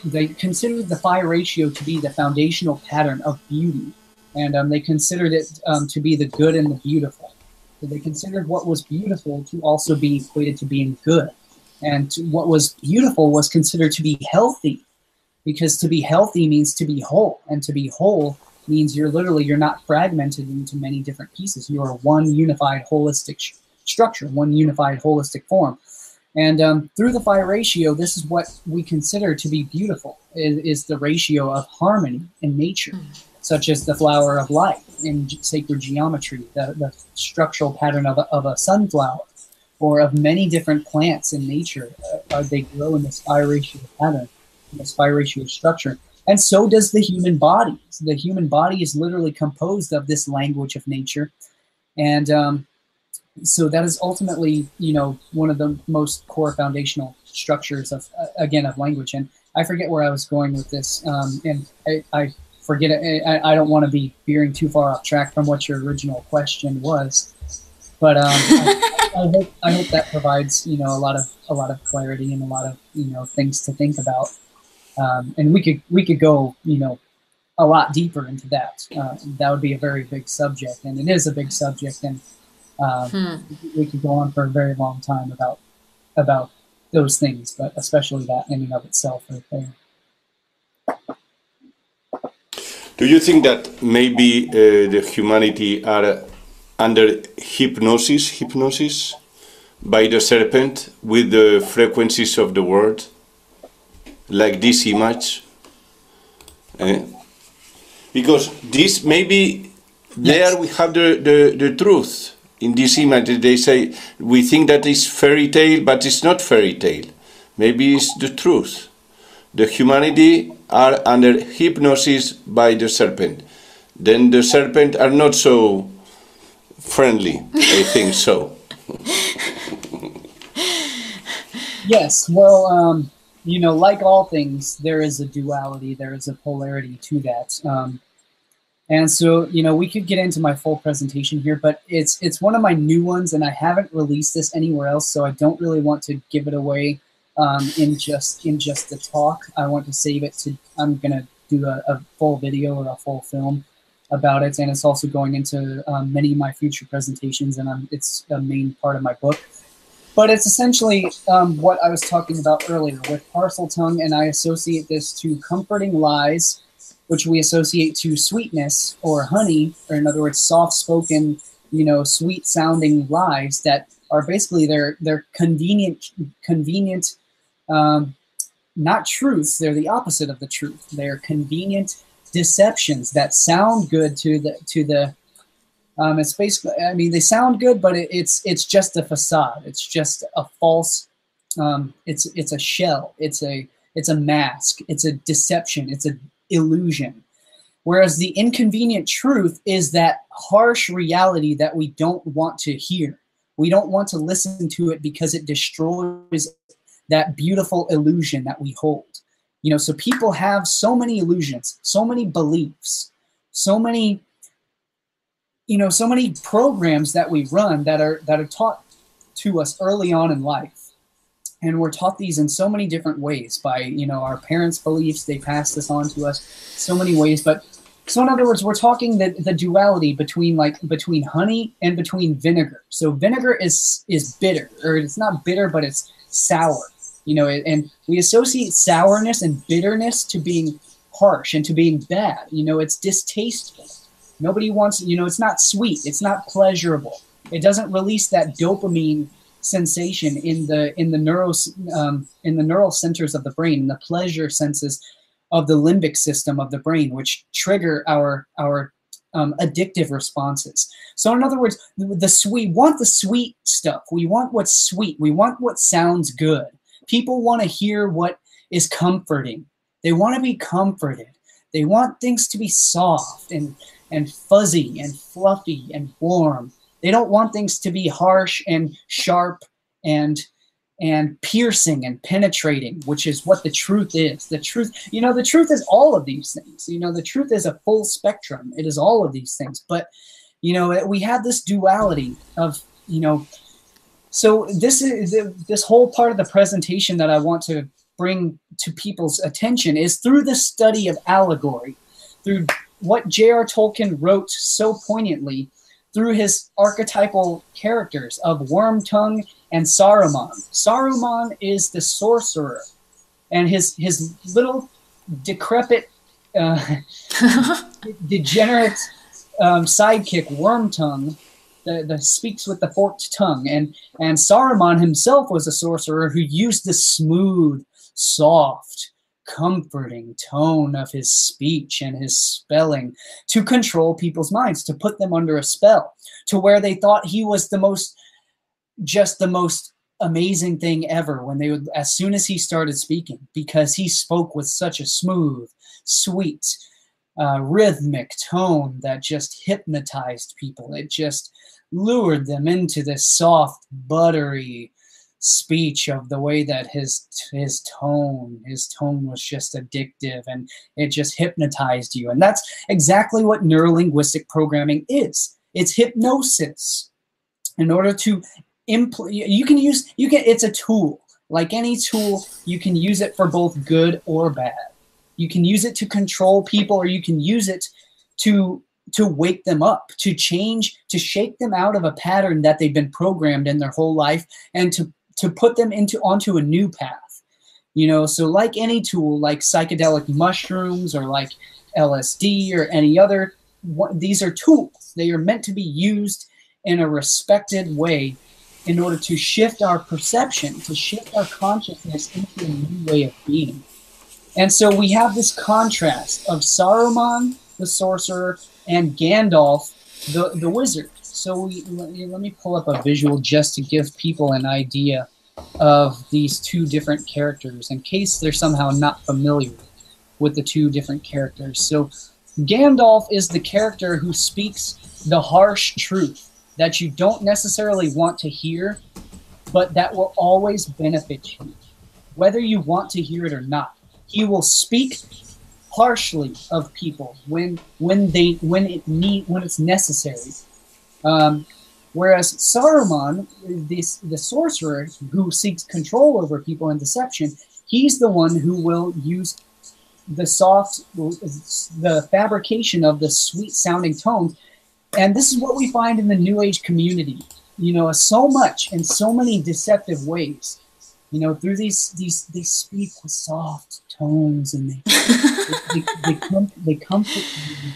they considered the phi ratio to be the foundational pattern of beauty. And they considered it to be the good and the beautiful. So they considered what was beautiful to also be equated to being good. And what was beautiful was considered to be healthy, because to be healthy means to be whole. And to be whole means you're not fragmented into many different pieces. You are one unified holistic structure, one unified holistic form. And through the phi ratio, this is what we consider to be beautiful, is the ratio of harmony in nature, such as the flower of life in sacred geometry, the structural pattern of a sunflower, or of many different plants in nature. They grow in this phi ratio pattern, this phi ratio structure. And so does the human body. So the human body is literally composed of this language of nature. And so that is ultimately, you know, one of the most core foundational structures of, again, of language. And I forget where I was going with this, and I forget it. I don't want to be veering too far off track from what your original question was, but I hope that provides, you know, a lot of clarity and a lot of, you know, things to think about. And we could go, you know, a lot deeper into that. That would be a very big subject, and it is a big subject, and we could go on for a very long time about those things, but especially that in and of itself right there. Do you think that maybe the humanity are under hypnosis by the serpent with the frequencies of the world, like this image? Because this maybe there we have the truth. In this image, they say, we think that it's fairy tale, but it's not fairy tale. Maybe it's the truth. The humanity are under hypnosis by the serpent. Then the serpent are not so friendly, I think so. Yes, well, you know, like all things, there is a duality, there is a polarity to that. And so, you know, we could get into my full presentation here, but it's one of my new ones, and I haven't released this anywhere else, so I don't really want to give it away in just the talk. I want to save it to, I'm going to do a full video or a full film about it, and it's also going into many of my future presentations, and it's a main part of my book. But it's essentially what I was talking about earlier with parcel tongue, and I associate this to comforting lies, which we associate to sweetness or honey, or in other words, soft-spoken, you know, sweet-sounding lies that are basically they're convenient, not truths. They're the opposite of the truth. They're convenient deceptions that sound good to the. It's basically, I mean, they sound good, but it's just a facade. It's just a false. It's a shell. It's a mask. It's a deception. It's a illusion. Whereas the inconvenient truth is that harsh reality that we don't want to hear. We don't want to listen to it because it destroys that beautiful illusion that we hold. You know, so people have so many illusions, so many beliefs, so many, you know, so many programs that we run that are taught to us early on in life. And we're taught these in so many different ways by, you know, our parents' beliefs. They pass this on to us so many ways. But so in other words, we're talking the duality between honey and between vinegar. So vinegar is bitter, or it's not bitter, but it's sour. You know, and we associate sourness and bitterness to being harsh and to being bad. You know, it's distasteful. Nobody wants, you know, it's not sweet. It's not pleasurable. It doesn't release that dopamine sensation in the neural centers of the brain, in the pleasure senses of the limbic system of the brain, which trigger our addictive responses. So in other words, we want the sweet stuff. We want what's sweet. We want what sounds good. People want to hear what is comforting. They want to be comforted. They want things to be soft and fuzzy and fluffy and warm. They don't want things to be harsh and sharp and piercing and penetrating, which is what the truth is. The truth, you know, the truth is all of these things. You know, the truth is a full spectrum. It is all of these things. But, you know, we have this duality of, you know, so this whole part of the presentation that I want to bring to people's attention is through the study of allegory, through what J.R. Tolkien wrote so poignantly, through his archetypal characters of Wormtongue and Saruman. Saruman is the sorcerer, and his little decrepit, degenerate sidekick Wormtongue, the speaks with the forked tongue, and Saruman himself was a sorcerer who used the smooth, soft, comforting tone of his speech and his spelling to control people's minds, to put them under a spell, to where they thought he was the most amazing thing ever as soon as he started speaking, because he spoke with such a smooth, sweet, rhythmic tone that just hypnotized people. It just lured them into this soft, buttery speech of the way that his tone was just addictive, and it just hypnotized you. And that's exactly what neurolinguistic programming is. It's hypnosis. In order to it's a tool. Like any tool, you can use it for both good or bad. You can use it to control people, or you can use it to wake them up, to shake them out of a pattern that they've been programmed in their whole life, and to put them onto a new path. You know, so like any tool, like psychedelic mushrooms or like LSD or any other, these are tools. They are meant to be used in a respected way in order to shift our perception, to shift our consciousness into a new way of being. And so we have this contrast of Saruman, the sorcerer, and Gandalf, the wizard. So let me pull up a visual just to give people an idea of these two different characters, in case they're somehow not familiar with the two different characters. So Gandalf is the character who speaks the harsh truth that you don't necessarily want to hear, but that will always benefit you, whether you want to hear it or not. He will speak harshly of people when it's necessary. Whereas Saruman, the sorcerer who seeks control over people and deception, he's the one who will use the fabrication of the sweet-sounding tones. And this is what we find in the New Age community. You know, so much in so many deceptive ways. You know, through they speak with soft tones, and they comfort you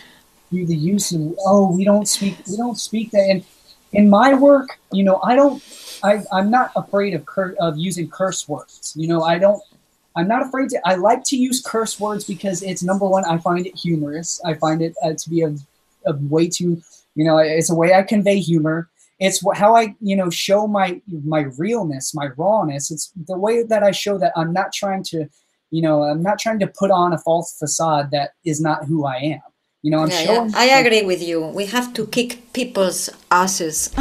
through the use of, we don't speak that. And in my work, you know, I'm not afraid of using curse words. You know, I'm not afraid to. I like to use curse words because it's, number one, I find it humorous. I find it to be a way to, you know, it's a way I convey humor. It's how I, you know, show my realness, my rawness. It's the way that I show that I'm not trying to, you know, I'm not trying to put on a false facade that is not who I am. You know, I'm showing. Yeah. I agree with you. We have to kick people's asses.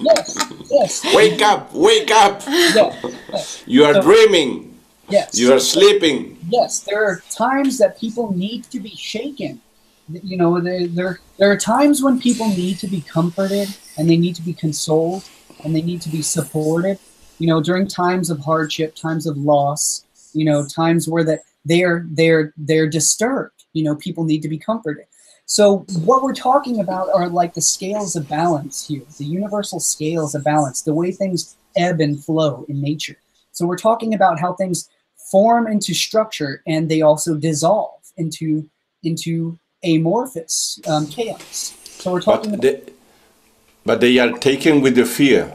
Yes. Wake up! Yes. You are dreaming. Yes. You are sleeping. Yes, there are times that people need to be shaken. You know, there are times when people need to be comforted and they need to be consoled and they need to be supported. You know, during times of hardship, times of loss, you know, times where that they're disturbed. You know, people need to be comforted. So what we're talking about are like the scales of balance here, the universal scales of balance, the way things ebb and flow in nature. So we're talking about how things form into structure and they also dissolve into amorphous chaos. So we're talking but they are taken with the fear.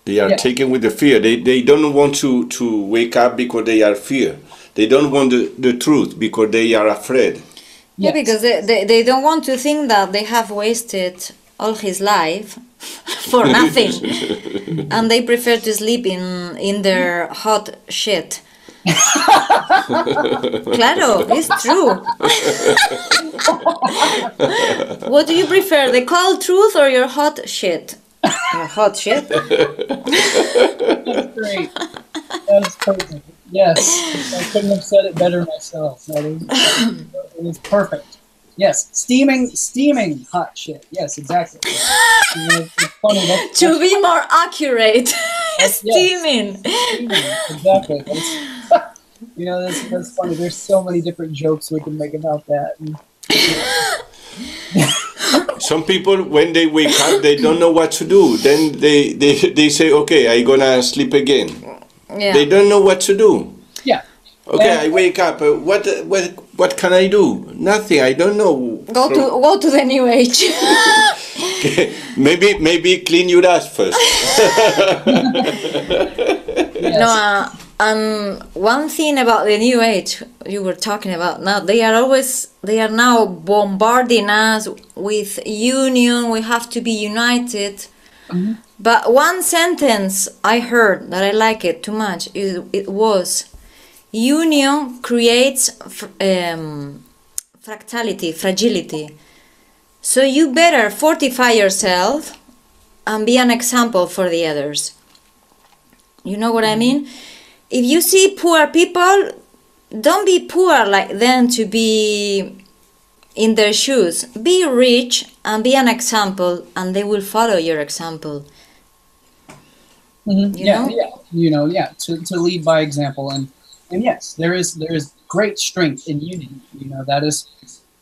They are taken with the fear. They don't want to wake up because they are fear. They don't want the truth because they are afraid. Yeah, because they don't want to think that they have wasted all his life for nothing. And they prefer to sleep in their hot shit. Claro, it's true. What do you prefer, the cold truth or your hot shit? Your hot shit? That's great. That's perfect. Yes, I couldn't have said it better myself. It was perfect. Yes, steaming hot shit. Yes, exactly. It's funny. To be more accurate, steaming. Steaming, exactly. You know, that's funny. There's so many different jokes we can make about that. Some people, when they wake up, they don't know what to do. Then they say, okay, I'm gonna sleep again. Yeah. They don't know what to do. Yeah. Okay, I wake up. What can I do? Nothing. I don't know. Go to the New Age. Okay. Maybe clean your ass first. Yes. No, one thing about the New Age you were talking about now, they are now bombarding us with union. We have to be united. Mm-hmm. But one sentence I heard that I like it too much. It was, union creates fragility. So you better fortify yourself and be an example for the others. You know what I mean? If you see poor people, don't be poor like them to be in their shoes. Be rich and be an example, and they will follow your example. Mm-hmm. You know? To lead by example, and yes, there is great strength in unity. You know, that is,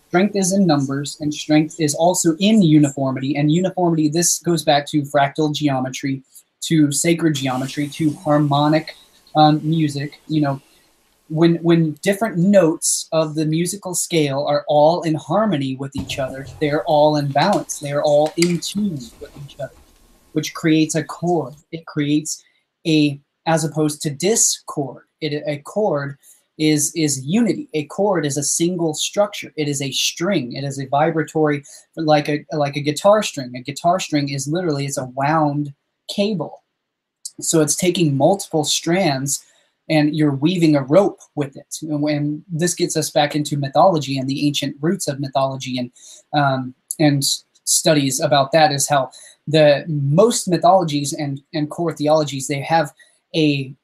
strength is in numbers, and strength is also in uniformity. And uniformity, this goes back to fractal geometry, to sacred geometry, to harmonic music. You know, when different notes of the musical scale are all in harmony with each other, they're all in balance. They are all in tune with each other, which creates a chord. It creates as opposed to discord. A chord is unity. A chord is a single structure. It is a string. It is a vibratory, like a guitar string. A guitar string is literally, it's a wound cable. So it's taking multiple strands and you're weaving a rope with it. And this gets us back into mythology and the ancient roots of mythology, and studies about that is how the most mythologies and core theologies, they have a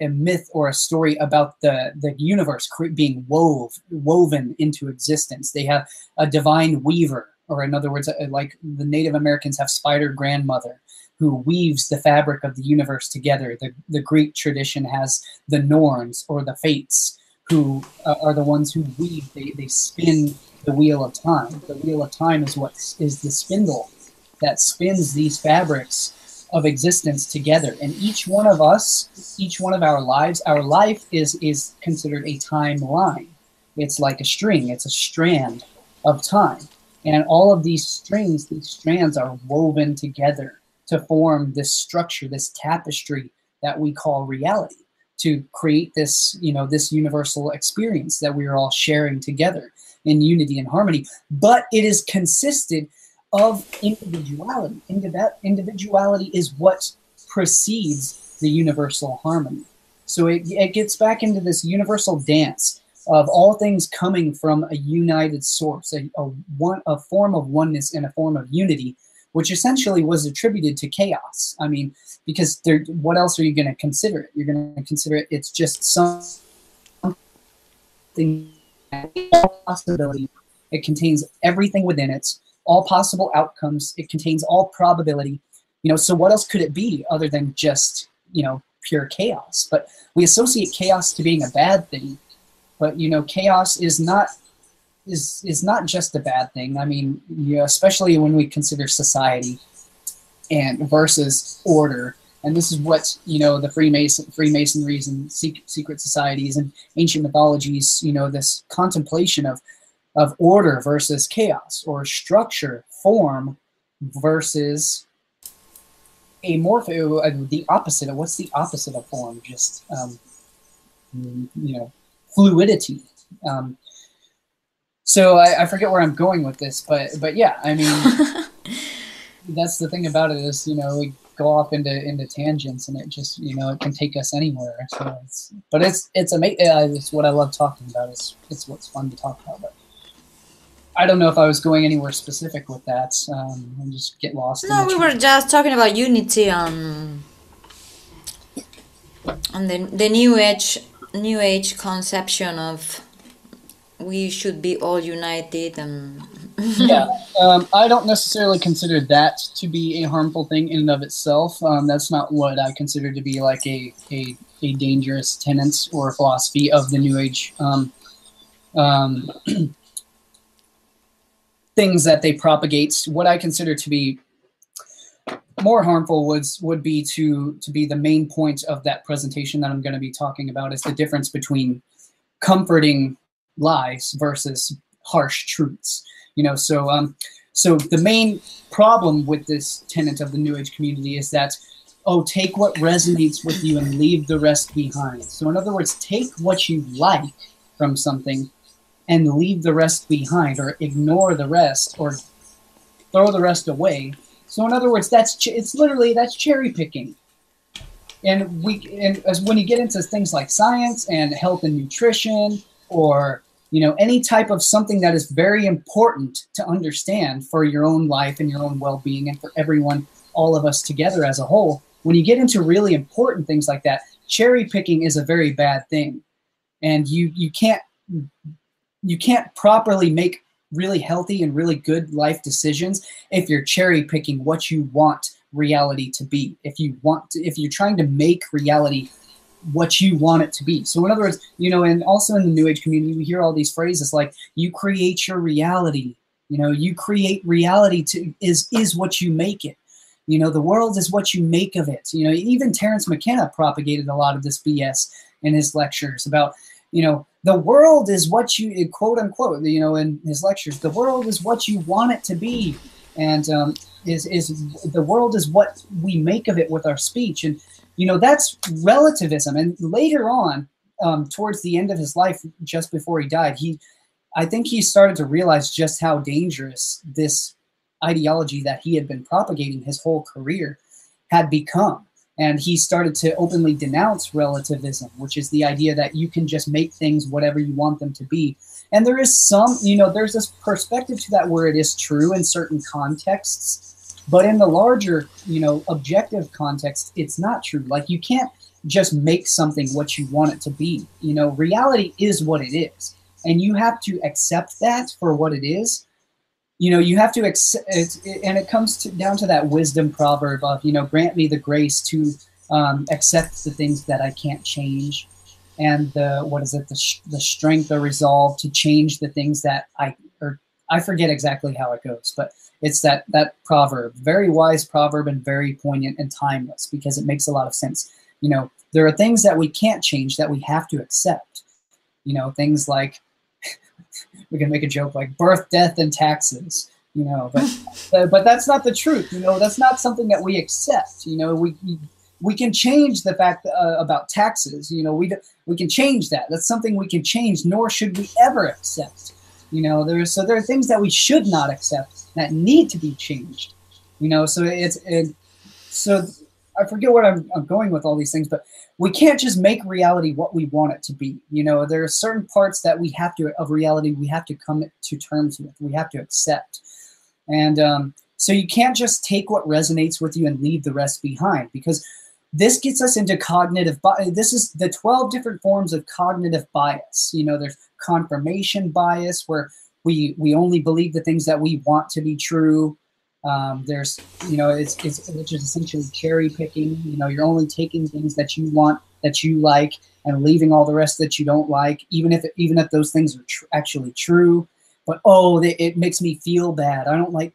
myth or a story about the universe being woven into existence. They have a divine weaver, or in other words, like the Native Americans have spider grandmother, who weaves the fabric of the universe together. The Greek tradition has the Norns, or the Fates, who are the ones who weave. They spin the wheel of time. The wheel of time is what is the spindle that spins these fabrics of existence together. And each one of us, each one of our life is considered a timeline. It's like a string. It's a strand of time. And all of these strings, these strands are woven together to form this structure, this tapestry that we call reality, to create this, you know, this universal experience that we are all sharing together in unity and harmony. But it is consisted of individuality. Individuality is what precedes the universal harmony. So it gets back into this universal dance of all things coming from a united source, a form of oneness and a form of unity, which essentially was attributed to chaos. I mean, because what else are you going to consider it? You're going to consider it's just something, possibility. It contains everything within it, all possible outcomes. It contains all probability. You know, so what else could it be other than just, you know, pure chaos? But we associate chaos to being a bad thing. But, you know, chaos is not just a bad thing. I mean, you know, especially when we consider society and versus order. And this is what, you know, the Freemasonries and secret societies and ancient mythologies, you know, this contemplation of order versus chaos, or structure, form versus amorpho, the opposite of, what's the opposite of form? Just, you know, fluidity. So I forget where I'm going with this, but yeah, I mean, that's the thing about it is, you know, we go off into tangents, and it just, you know, it can take us anywhere. So it's amazing. It's what I love talking about. It's what's fun to talk about. But I don't know if I was going anywhere specific with that. I just get lost. No, we were just talking about unity on the new age conception of we should be all united and yeah. I don't necessarily consider that to be a harmful thing in and of itself. That's not what I consider to be like a dangerous tenet or philosophy of the New Age things that they propagate. What I consider to be more harmful would be to be the main point of that presentation that I'm going to be talking about, is the difference between comforting lies versus harsh truths. You know, so the main problem with this tenet of the New Age community is that, oh, take what resonates with you and leave the rest behind. So in other words, take what you like from something and leave the rest behind, or ignore the rest, or throw the rest away. So in other words, that's cherry picking. And as when you get into things like science and health and nutrition, or, you know, any type of something that is very important to understand for your own life and your own well-being and for everyone, all of us together as a whole, when you get into really important things like that, cherry picking is a very bad thing. And you can't properly make really healthy and really good life decisions if you're cherry picking what you want reality to be. If you're trying to make reality what you want it to be. So in other words, you know, and also in the New Age community, we hear all these phrases like, you create your reality. You know, you create reality is what you make it. You know, the world is what you make of it. You know, even Terence McKenna propagated a lot of this BS in his lectures about, you know, the world is what you, quote unquote, you know, in his lectures, the world is what you want it to be. And the world is what we make of it with our speech. And, you know, that's relativism. And later on, towards the end of his life, just before he died, I think he started to realize just how dangerous this ideology that he had been propagating his whole career had become. And he started to openly denounce relativism, which is the idea that you can just make things whatever you want them to be. And there is some, you know, there's this perspective to that where it is true in certain contexts, but in the larger, you know, objective context, it's not true. Like, you can't just make something what you want it to be. You know, reality is what it is, and you have to accept that for what it is. You know, you have to accept it, and it comes down to that wisdom proverb of, you know, grant me the grace to accept the things that I can't change, and the strength or resolve to change the things that I forget exactly how it goes, but it's that proverb, very wise proverb and very poignant and timeless, because it makes a lot of sense. You know, there are things that we can't change that we have to accept. You know, things like, we can make a joke like birth, death, and taxes, you know, but that's not the truth. You know, that's not something that we accept. You know, we can change the fact about taxes. You know, we can change that. That's something we can change, nor should we ever accept. You know, there are things that we should not accept that need to be changed. You know, so so I forget what I'm going with all these things, but we can't just make reality what we want it to be. You know, there are certain parts that of reality we have to come to terms with, we have to accept. And So you can't just take what resonates with you and leave the rest behind, because this gets us into cognitive bias. This is the 12 different forms of cognitive bias. You know, there's confirmation bias, where we only believe the things that we want to be true. There's, you know, it's which is essentially cherry picking. You know, you're only taking things that you want, that you like, and leaving all the rest that you don't like, even if those things are actually true. But it makes me feel bad. I don't like.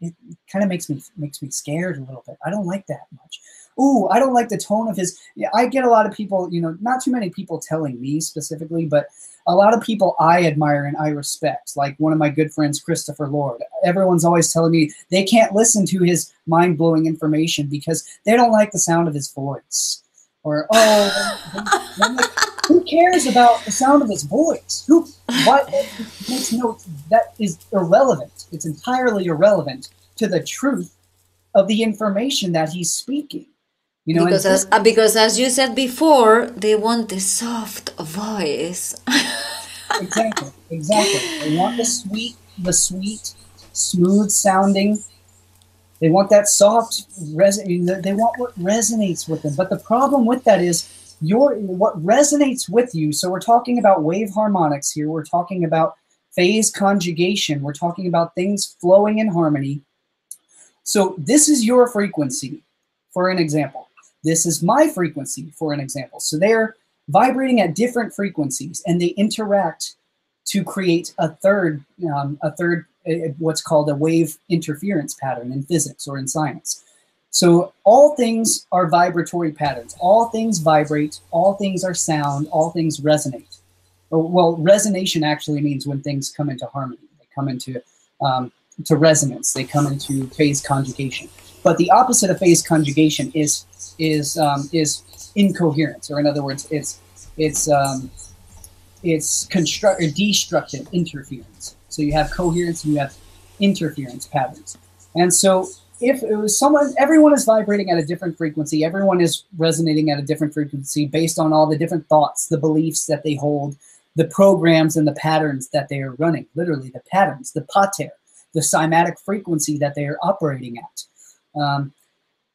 It kind of makes me scared a little bit. I don't like that much. Ooh, I don't like the tone of his. Yeah, I get a lot of people, you know, not too many people telling me specifically, but a lot of people I admire and I respect. Like one of my good friends, Christopher Lord. Everyone's always telling me they can't listen to his mind-blowing information because they don't like the sound of his voice. Or, I'm like, who cares about the sound of his voice? What makes that is irrelevant. It's entirely irrelevant to the truth of the information that he's speaking. You know, because as you said before, they want the soft voice. Exactly. They want the sweet, smooth sounding. They want that soft, they want what resonates with them. But the problem with that is what resonates with you. So we're talking about wave harmonics here. We're talking about phase conjugation. We're talking about things flowing in harmony. So this is your frequency, for an example. This is my frequency, for an example. So they're vibrating at different frequencies, and they interact to create a third, what's called a wave interference pattern in physics or in science. So all things are vibratory patterns. All things vibrate. All things are sound. All things resonate. Well, resonation actually means when things come into harmony. They come into to resonance. They come into phase conjugation. But the opposite of phase conjugation is incoherence, or in other words, it's destructive interference. So you have coherence and you have interference patterns. And so if it was everyone is vibrating at a different frequency, everyone is resonating at a different frequency based on all the different thoughts, the beliefs that they hold, the programs and the patterns that they are running, literally the patterns, the pater, the cymatic frequency that they are operating at.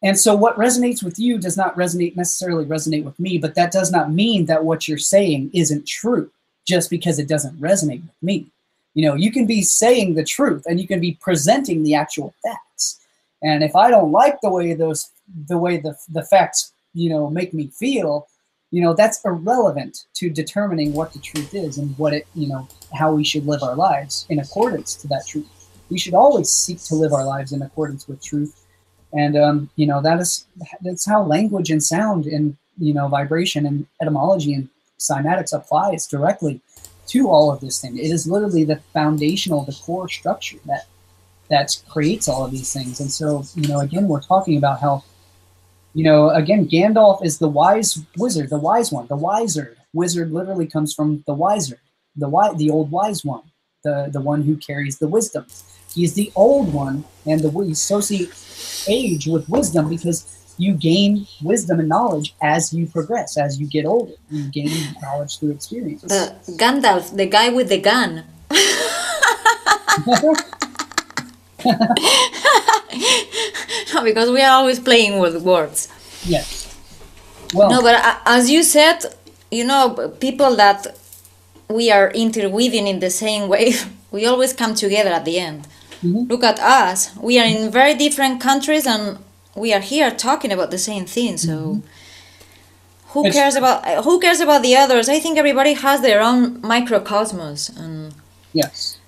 And so what resonates with you does not necessarily resonate with me, but that does not mean that what you're saying isn't true just because it doesn't resonate with me. You know, you can be saying the truth and you can be presenting the actual facts. And if I don't like the way the facts, you know, make me feel, you know, that's irrelevant to determining what the truth is and what it, you know, how we should live our lives in accordance to that truth. We should always seek to live our lives in accordance with truth. And, you know, that's how language and sound and, you know, vibration and etymology and cymatics applies directly to all of this thing. It is literally the foundational, the core structure that creates all of these things. And so, you know, again, we're talking about how, you know, again, Gandalf is the wise wizard, the wise one, the wiser. Wizard literally comes from the wiser, the old wise one, the one who carries the wisdom. He's the old one, and we associate age with wisdom because you gain wisdom and knowledge as you progress, as you get older. You gain knowledge through experience. The Gandalf, the guy with the gun. No, because we are always playing with words. Yes. Well, no, but as you said, you know, people that we are interweaving in the same way, we always come together at the end. Mm-hmm. Look at us. We are in very different countries and we are here talking about the same thing. So mm-hmm. who cares about the others? I think everybody has their own microcosmos. And yes.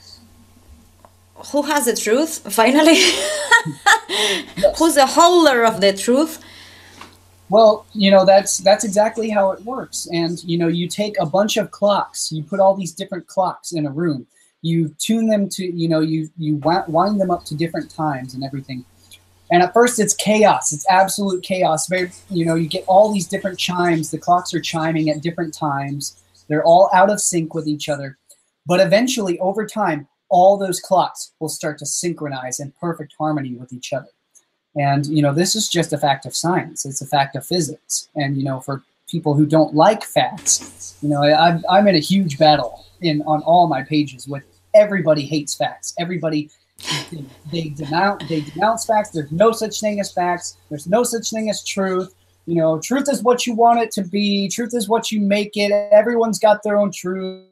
Who has the truth, finally? Yes. Who's the holder of the truth? Well, you know, that's exactly how it works. And, you know, you take a bunch of clocks, you put all these different clocks in a room, you tune them to, you know, you wind them up to different times and everything. And at first it's chaos. It's absolute chaos. You know, you get all these different chimes. The clocks are chiming at different times. They're all out of sync with each other. But eventually, over time, all those clocks will start to synchronize in perfect harmony with each other. And, you know, this is just a fact of science. It's a fact of physics. And, you know, for people who don't like facts, you know, I'm in a huge battle on all my pages with everybody hates facts. Everybody They denounce facts. There's no such thing as facts. There's no such thing as truth. You know, truth is what you want it to be. Truth is what you make it. Everyone's got their own truth.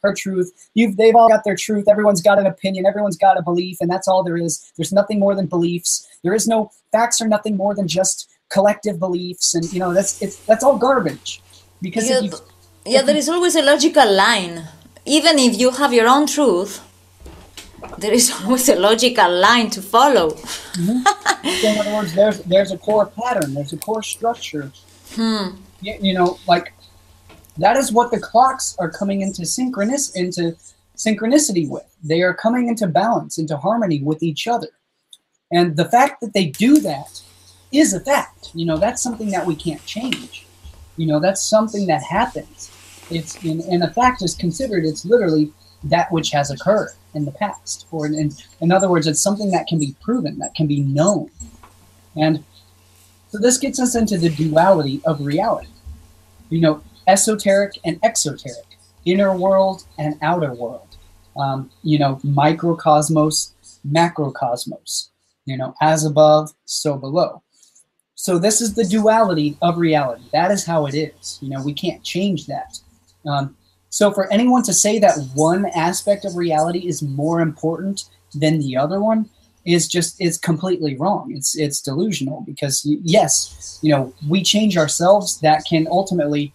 Her truth. They've all got their truth. Everyone's got an opinion. Everyone's got a belief, and that's all there is. There's nothing more than beliefs. There is no facts are nothing more than just collective beliefs, and you know that's all garbage. Because there is always a logical line. Even if you have your own truth, there is always a logical line to follow. Mm-hmm. So in other words, there's a core pattern. There's a core structure. You know, like. That is what the clocks are coming into synchronicity with. They are coming into balance, into harmony with each other. And the fact that they do that is a fact. You know, that's something that we can't change. You know, that's something that happens. And a fact is considered, it's literally that which has occurred in the past. Or in other words, it's something that can be proven, that can be known. And so this gets us into the duality of reality. You know, esoteric and exoteric, inner world and outer world, you know, microcosmos, macrocosmos, you know, as above, so below. So this is the duality of reality. That is how it is. You know, we can't change that. So for anyone to say that one aspect of reality is more important than the other one is completely wrong. It's delusional because yes, you know, we change ourselves. That can ultimately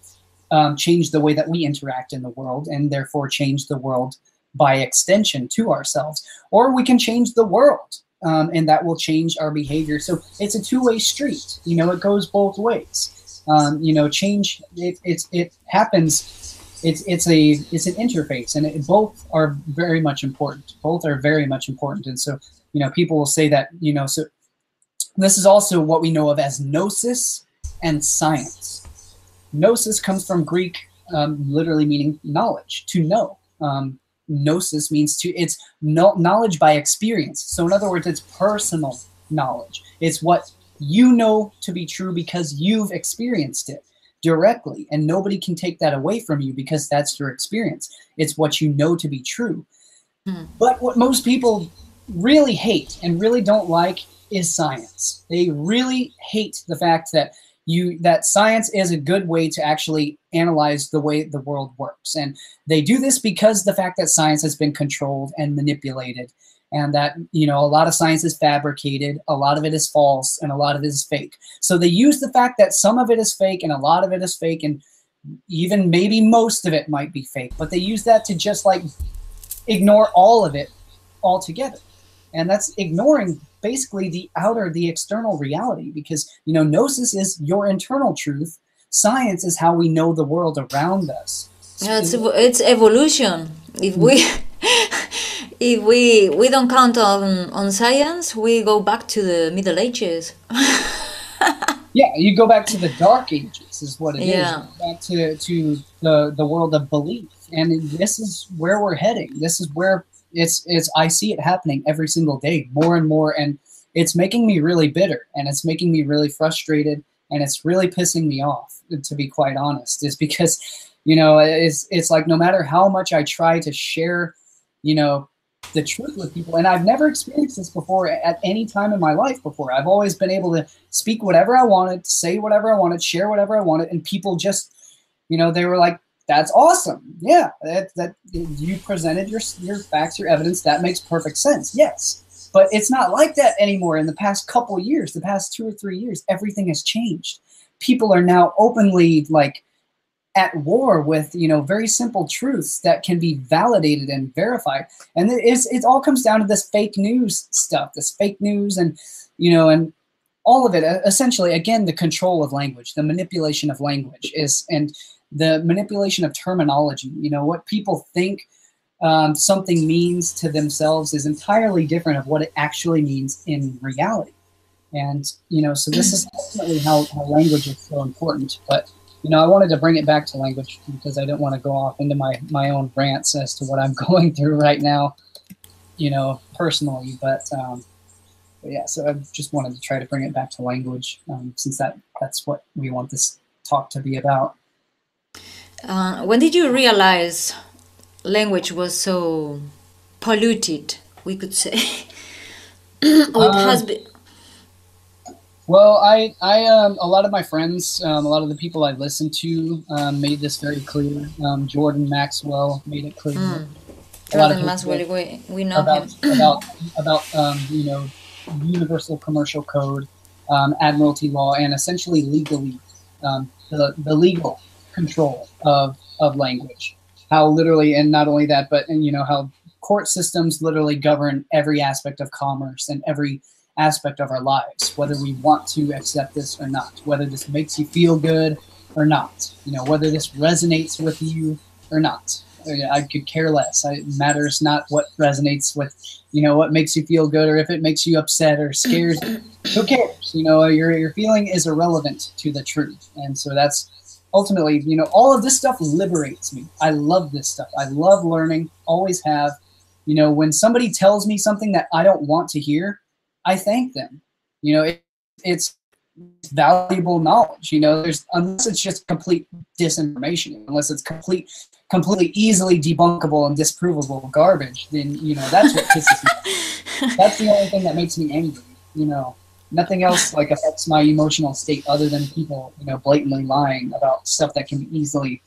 change the way that we interact in the world and therefore change the world by extension to ourselves. Or we can change the world and that will change our behavior. So it's a two-way street. You know, it goes both ways. You know, change, it happens. It's an interface, and both are very much important. Both are very much important. And so, you know, people will say that, you know, so this is also what we know of as gnosis and science. Gnosis comes from Greek, literally meaning knowledge, to know. Gnosis means it's knowledge by experience. So in other words, it's personal knowledge. It's what you know to be true because you've experienced it directly, and nobody can take that away from you because that's your experience. It's what you know to be true. But what most people really hate and really don't like is science. They really hate the fact that science is a good way to actually analyze the way the world works. And they do this because the fact that science has been controlled and manipulated, and that, you know, a lot of science is fabricated, a lot of it is false, and a lot of it is fake. So they use the fact that some of it is fake and a lot of it is fake, and even maybe most of it might be fake, but they use that to just like ignore all of it altogether. And that's ignoring basically the external reality, because, you know, gnosis is your internal truth. Science is how we know the world around us. Yeah, it's evolution. If we don't count on science, we go back to the Middle Ages. Yeah, you go back to the Dark Ages is what it is. Back to the world of belief. And this is where we're heading. This is where I see it happening every single day, more and more, and it's making me really bitter, and it's making me really frustrated, and it's really pissing me off, to be quite honest, is because, you know, it's like no matter how much I try to share, you know, the truth with people, and I've never experienced this before at any time in my life before. I've always been able to speak whatever I wanted, say whatever I wanted, share whatever I wanted, and people just, you know, they were like, that's awesome. Yeah, that you presented your facts, your evidence. That makes perfect sense. Yes. But it's not like that anymore. In the past couple years, the past 2 or 3 years, everything has changed. People are now openly like at war with, you know, very simple truths that can be validated and verified. And it all comes down to this fake news stuff, this fake news, and, you know, and all of it, essentially, again, the control of language, the manipulation of language and the manipulation of terminology. You know, what people think something means to themselves is entirely different of what it actually means in reality. And, you know, so this is ultimately how language is so important. But, you know, I wanted to bring it back to language because I don't want to go off into my own rants as to what I'm going through right now, you know, personally. But yeah, so I just wanted to try to bring it back to language since that's what we want this talk to be about. When did you realize language was so polluted, we could say. Or it has been. Well, a lot of my friends, a lot of the people I listened to made this very clear. Jordan Maxwell made it clear. Jordan Maxwell, we know him. about you know, universal commercial code, admiralty law, and essentially legally the legal control of language. How literally, and not only that, but you know, how court systems literally govern every aspect of commerce and every aspect of our lives, whether we want to accept this or not, whether this makes you feel good or not, you know, whether this resonates with you or not. I could care less. It matters not what resonates with, you know, what makes you feel good, or if it makes you upset or scares you. Who cares? You know, your feeling is irrelevant to the truth. And so that's ultimately, you know, all of this stuff liberates me. I love this stuff. I love learning, always have. You know, when somebody tells me something that I don't want to hear, I thank them. You know, it's valuable knowledge. You know, unless it's just complete disinformation, unless it's completely easily debunkable and disprovable garbage, then, you know, that's what pisses me off. That's the only thing that makes me angry. You know, nothing else like affects my emotional state other than people, you know, blatantly lying about stuff that can be easily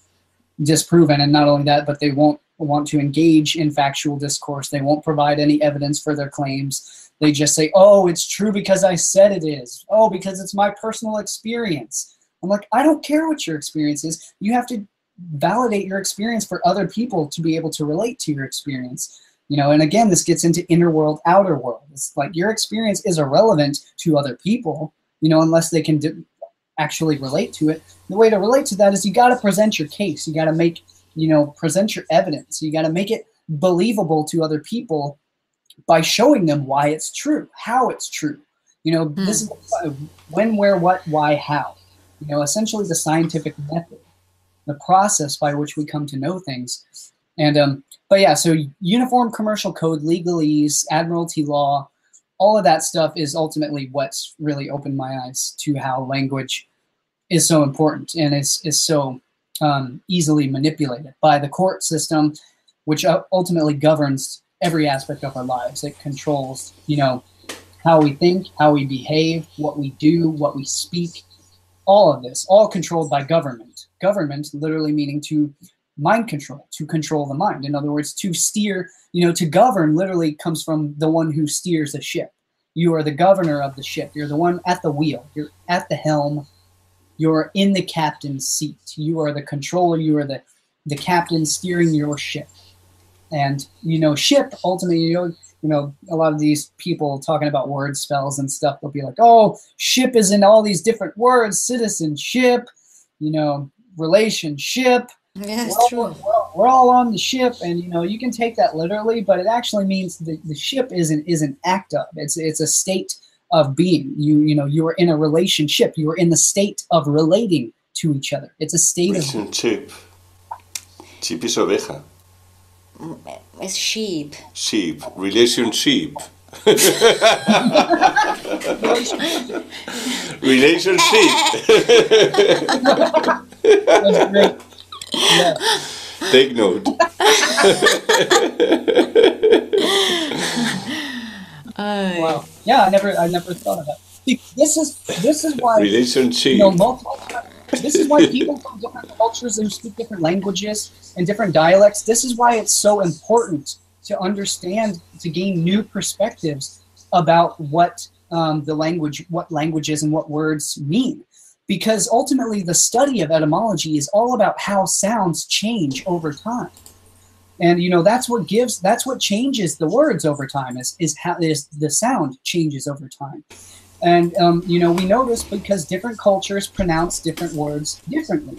disproven. And not only that, but they won't want to engage in factual discourse. They won't provide any evidence for their claims. They just say, oh, it's true because I said it is. Oh, because it's my personal experience. I'm like, I don't care what your experience is. You have to validate your experience for other people to be able to relate to your experience. You know, and again, this gets into inner world, outer world. It's like your experience is irrelevant to other people, you know, unless they can actually relate to it. The way to relate to that is you got to present your case. You got to make, you know, present your evidence. You got to make it believable to other people by showing them why it's true, how it's true. You know, this is when, where, what, why, how. You know, essentially the scientific method, the process by which we come to know things. And but yeah, so uniform commercial code, legalese, admiralty law, all of that stuff is ultimately what's really opened my eyes to how language is so important and is so easily manipulated by the court system, which ultimately governs every aspect of our lives. It controls, you know, how we think, how we behave, what we do, what we speak, all of this, all controlled by government. Government literally meaning to mind control, to control the mind. In other words, to steer, you know, to govern literally comes from the one who steers a ship. You are the governor of the ship. You're the one at the wheel. You're at the helm. You're in the captain's seat. You are the controller. You are the captain steering your ship. And, you know, ship, ultimately, you know, a lot of these people talking about word spells and stuff, they'll be like, oh, ship is in all these different words, citizenship, you know, relationship. Yeah, it's true. We're all on the ship, and, you know, you can take that literally, but it actually means the ship is an act of. It's a state of being. You know, you are in a relationship. You are in the state of relating to each other. It's a state relationship. Chip is oveja. It's sheep. Sheep. Relationship. Relationship. That's great. Yeah. Take note. Wow. Yeah, I never thought of that. This is why, relationship. You know, multiple times. This is why people from different cultures and speak different languages and different dialects. This is why it's so important to understand, to gain new perspectives about what what languages and what words mean. Because ultimately the study of etymology is all about how sounds change over time. And, you know, that's what changes the words over time is how the sound changes over time. And, you know, we know this because different cultures pronounce different words differently.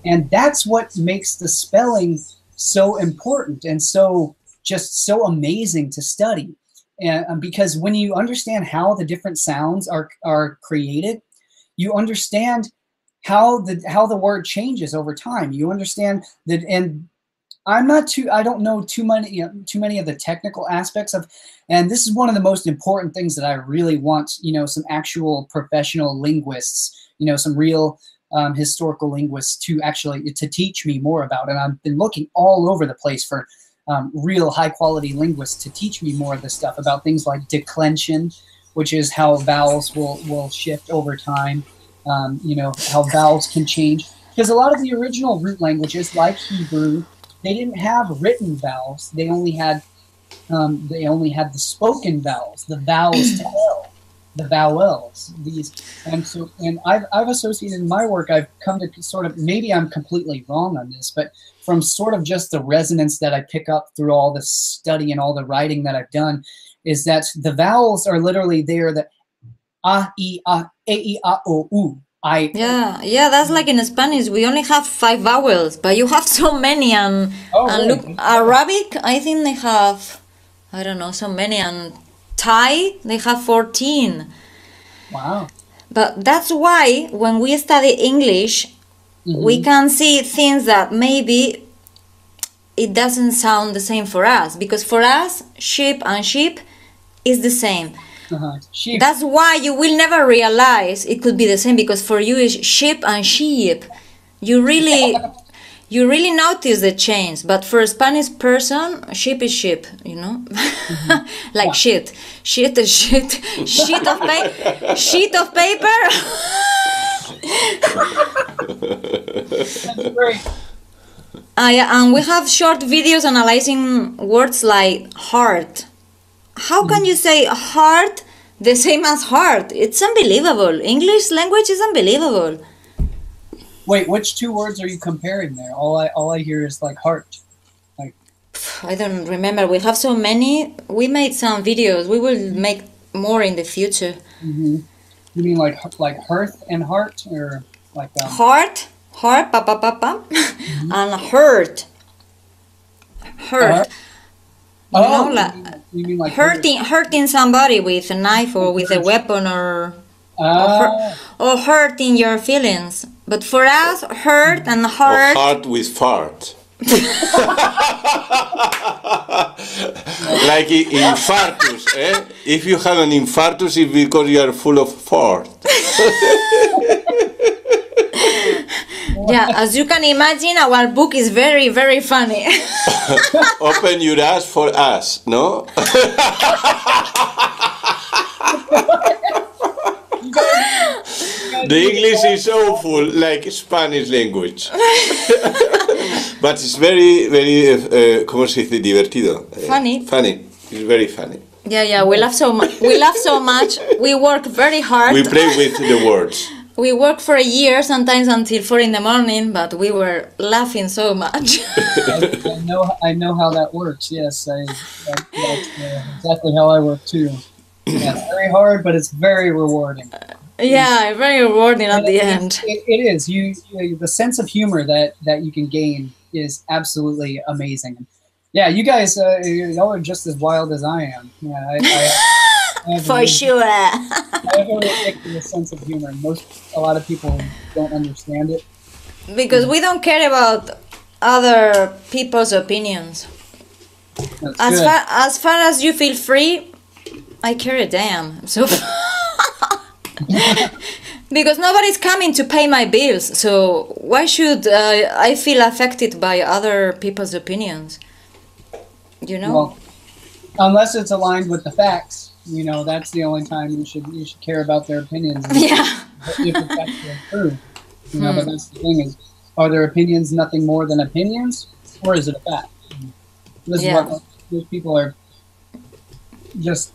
And that's what makes the spelling so important and so amazing to study. And because when you understand how the different sounds are created, you understand how the word changes over time. You understand that, and I don't know too many of the technical aspects of, and this is one of the most important things that I really want, you know, some actual professional linguists, you know, some real historical linguists to teach me more about. And I've been looking all over the place for real high quality linguists to teach me more of this stuff about things like declension, which is how vowels will shift over time. You know, how vowels can change. Because a lot of the original root languages, like Hebrew, they didn't have written vowels. They only had the spoken vowels, the vowels to L, the vowels. And I've associated in my work, I've come to sort of, maybe I'm completely wrong on this, but from sort of just the resonance that I pick up through all the study and all the writing that I've done, is that the vowels are literally there. That a, e, a, e, a, o, u. Yeah, that's like in Spanish. We only have 5 vowels, but you have so many. And look, Arabic, I think they have, I don't know, so many. And Thai, they have 14. Wow. But that's why when we study English, we can see things that maybe it doesn't sound the same for us. Because for us, sheep and sheep is the same. Sheep. That's why you will never realize it could be the same, because for you is sheep and sheep. You really notice the change. But for a Spanish person, sheep is sheep, you know, like shit is shit, sheet of paper. That's great. Yeah, and we have short videos analyzing words like heart. How can you say heart the same as heart? It's unbelievable. English language is unbelievable. Wait, which 2 words are you comparing there? All I hear is like heart. Like, I don't remember. We have so many. We made some videos. We will make more in the future. You mean like hearth and heart, or like heart, pa pa pa pa, and hurt. You mean like hurting somebody with a knife or with a weapon, or hurting your feelings. But for us, hurt and heart. Or heart with fart. Like infarctus, eh? If you have an infarctus, it's because you are full of fart. Yeah, as you can imagine, our book is very, very funny. Open your ass for us, no? The English is awful, like Spanish language. But it's very, very, ¿cómo se dice? Divertido. Funny. Funny. It's very funny. Yeah, we laugh so much. We laugh so much. We work very hard. We play with the words. We worked for a year, sometimes until 4 in the morning, but we were laughing so much. I know how that works. Yes, that's exactly how I work too. Yeah, it's very hard, but it's very rewarding. Yeah, very rewarding at the end. It is. You the sense of humor that you can gain is absolutely amazing. Yeah, you guys, y'all are just as wild as I am. Yeah, for sure. I have a ridiculous sense of humor. A lot of people don't understand it. Because we don't care about other people's opinions. As far as you feel free, I care a damn. So because nobody's coming to pay my bills, so why should I feel affected by other people's opinions? You know? Well, unless it's aligned with the facts. You know, that's the only time you should care about their opinions. Yeah. If it's actually true. You know, but that's the thing is, are their opinions nothing more than opinions, or is it a fact? This is what these people are just,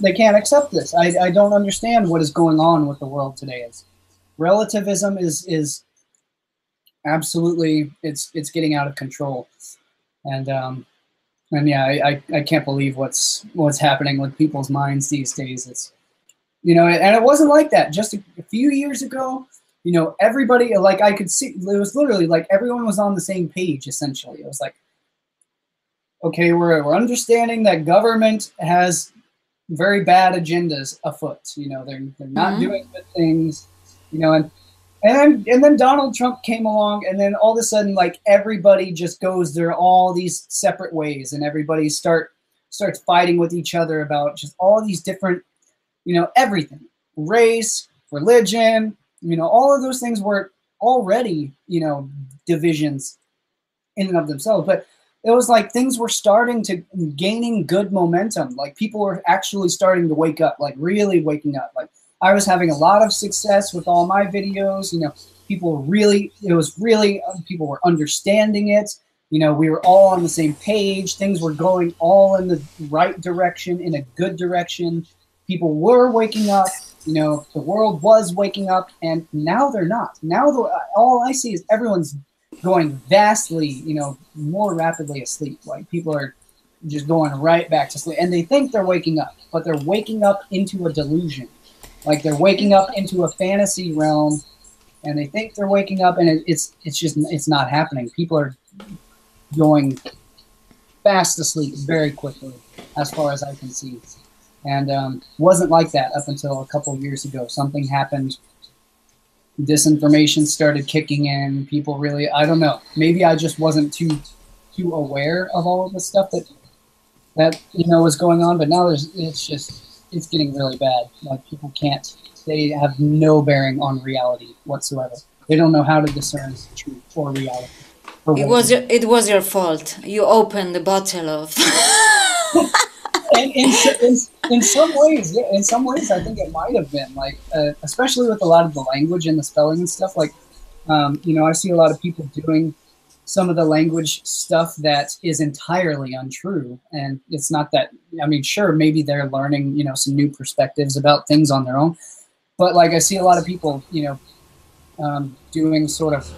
they can't accept this. I don't understand what is going on with the world today. Relativism is absolutely, it's getting out of control. And yeah, I can't believe what's happening with people's minds these days. It's, you know, and it wasn't like that just a few years ago. You know, everybody, like, I could see, it was literally like everyone was on the same page, essentially. It was like, okay, we're understanding that government has very bad agendas afoot. You know, they're not doing good things, you know, and then Donald Trump came along, and then all of a sudden, like, everybody just goes their all these separate ways, and everybody starts fighting with each other about just all these different, you know, everything, race, religion, you know, all of those things were already, you know, divisions in and of themselves, but it was like things were starting to gaining good momentum. Like people were actually starting to wake up, like really waking up. Like I was having a lot of success with all my videos. You know, people were really, people were understanding it. You know, we were all on the same page. Things were going all in the right direction, in a good direction. People were waking up. You know, the world was waking up, and now they're not. Now all I see is everyone's going vastly, you know, more rapidly asleep. Like people are just going right back to sleep, and they think they're waking up, but they're waking up into a delusion. Like they're waking up into a fantasy realm, and they think they're waking up, and it's not happening. People are going fast asleep very quickly, as far as I can see. And wasn't like that up until a couple of years ago. Something happened. Disinformation started kicking in. People really, I don't know. Maybe I just wasn't too aware of all of the stuff that you know was going on. But now it's getting really bad. Like people can't. They have no bearing on reality whatsoever. They don't know how to discern truth or reality. It was your fault. You opened the bottle of. And in some ways, yeah, in some ways, I think it might have been like, especially with a lot of the language and the spelling and stuff. Like, you know, I see a lot of people doing some of the language stuff that is entirely untrue, and it's not that. I mean, sure, maybe they're learning, you know, some new perspectives about things on their own, but like I see a lot of people, you know, doing sort of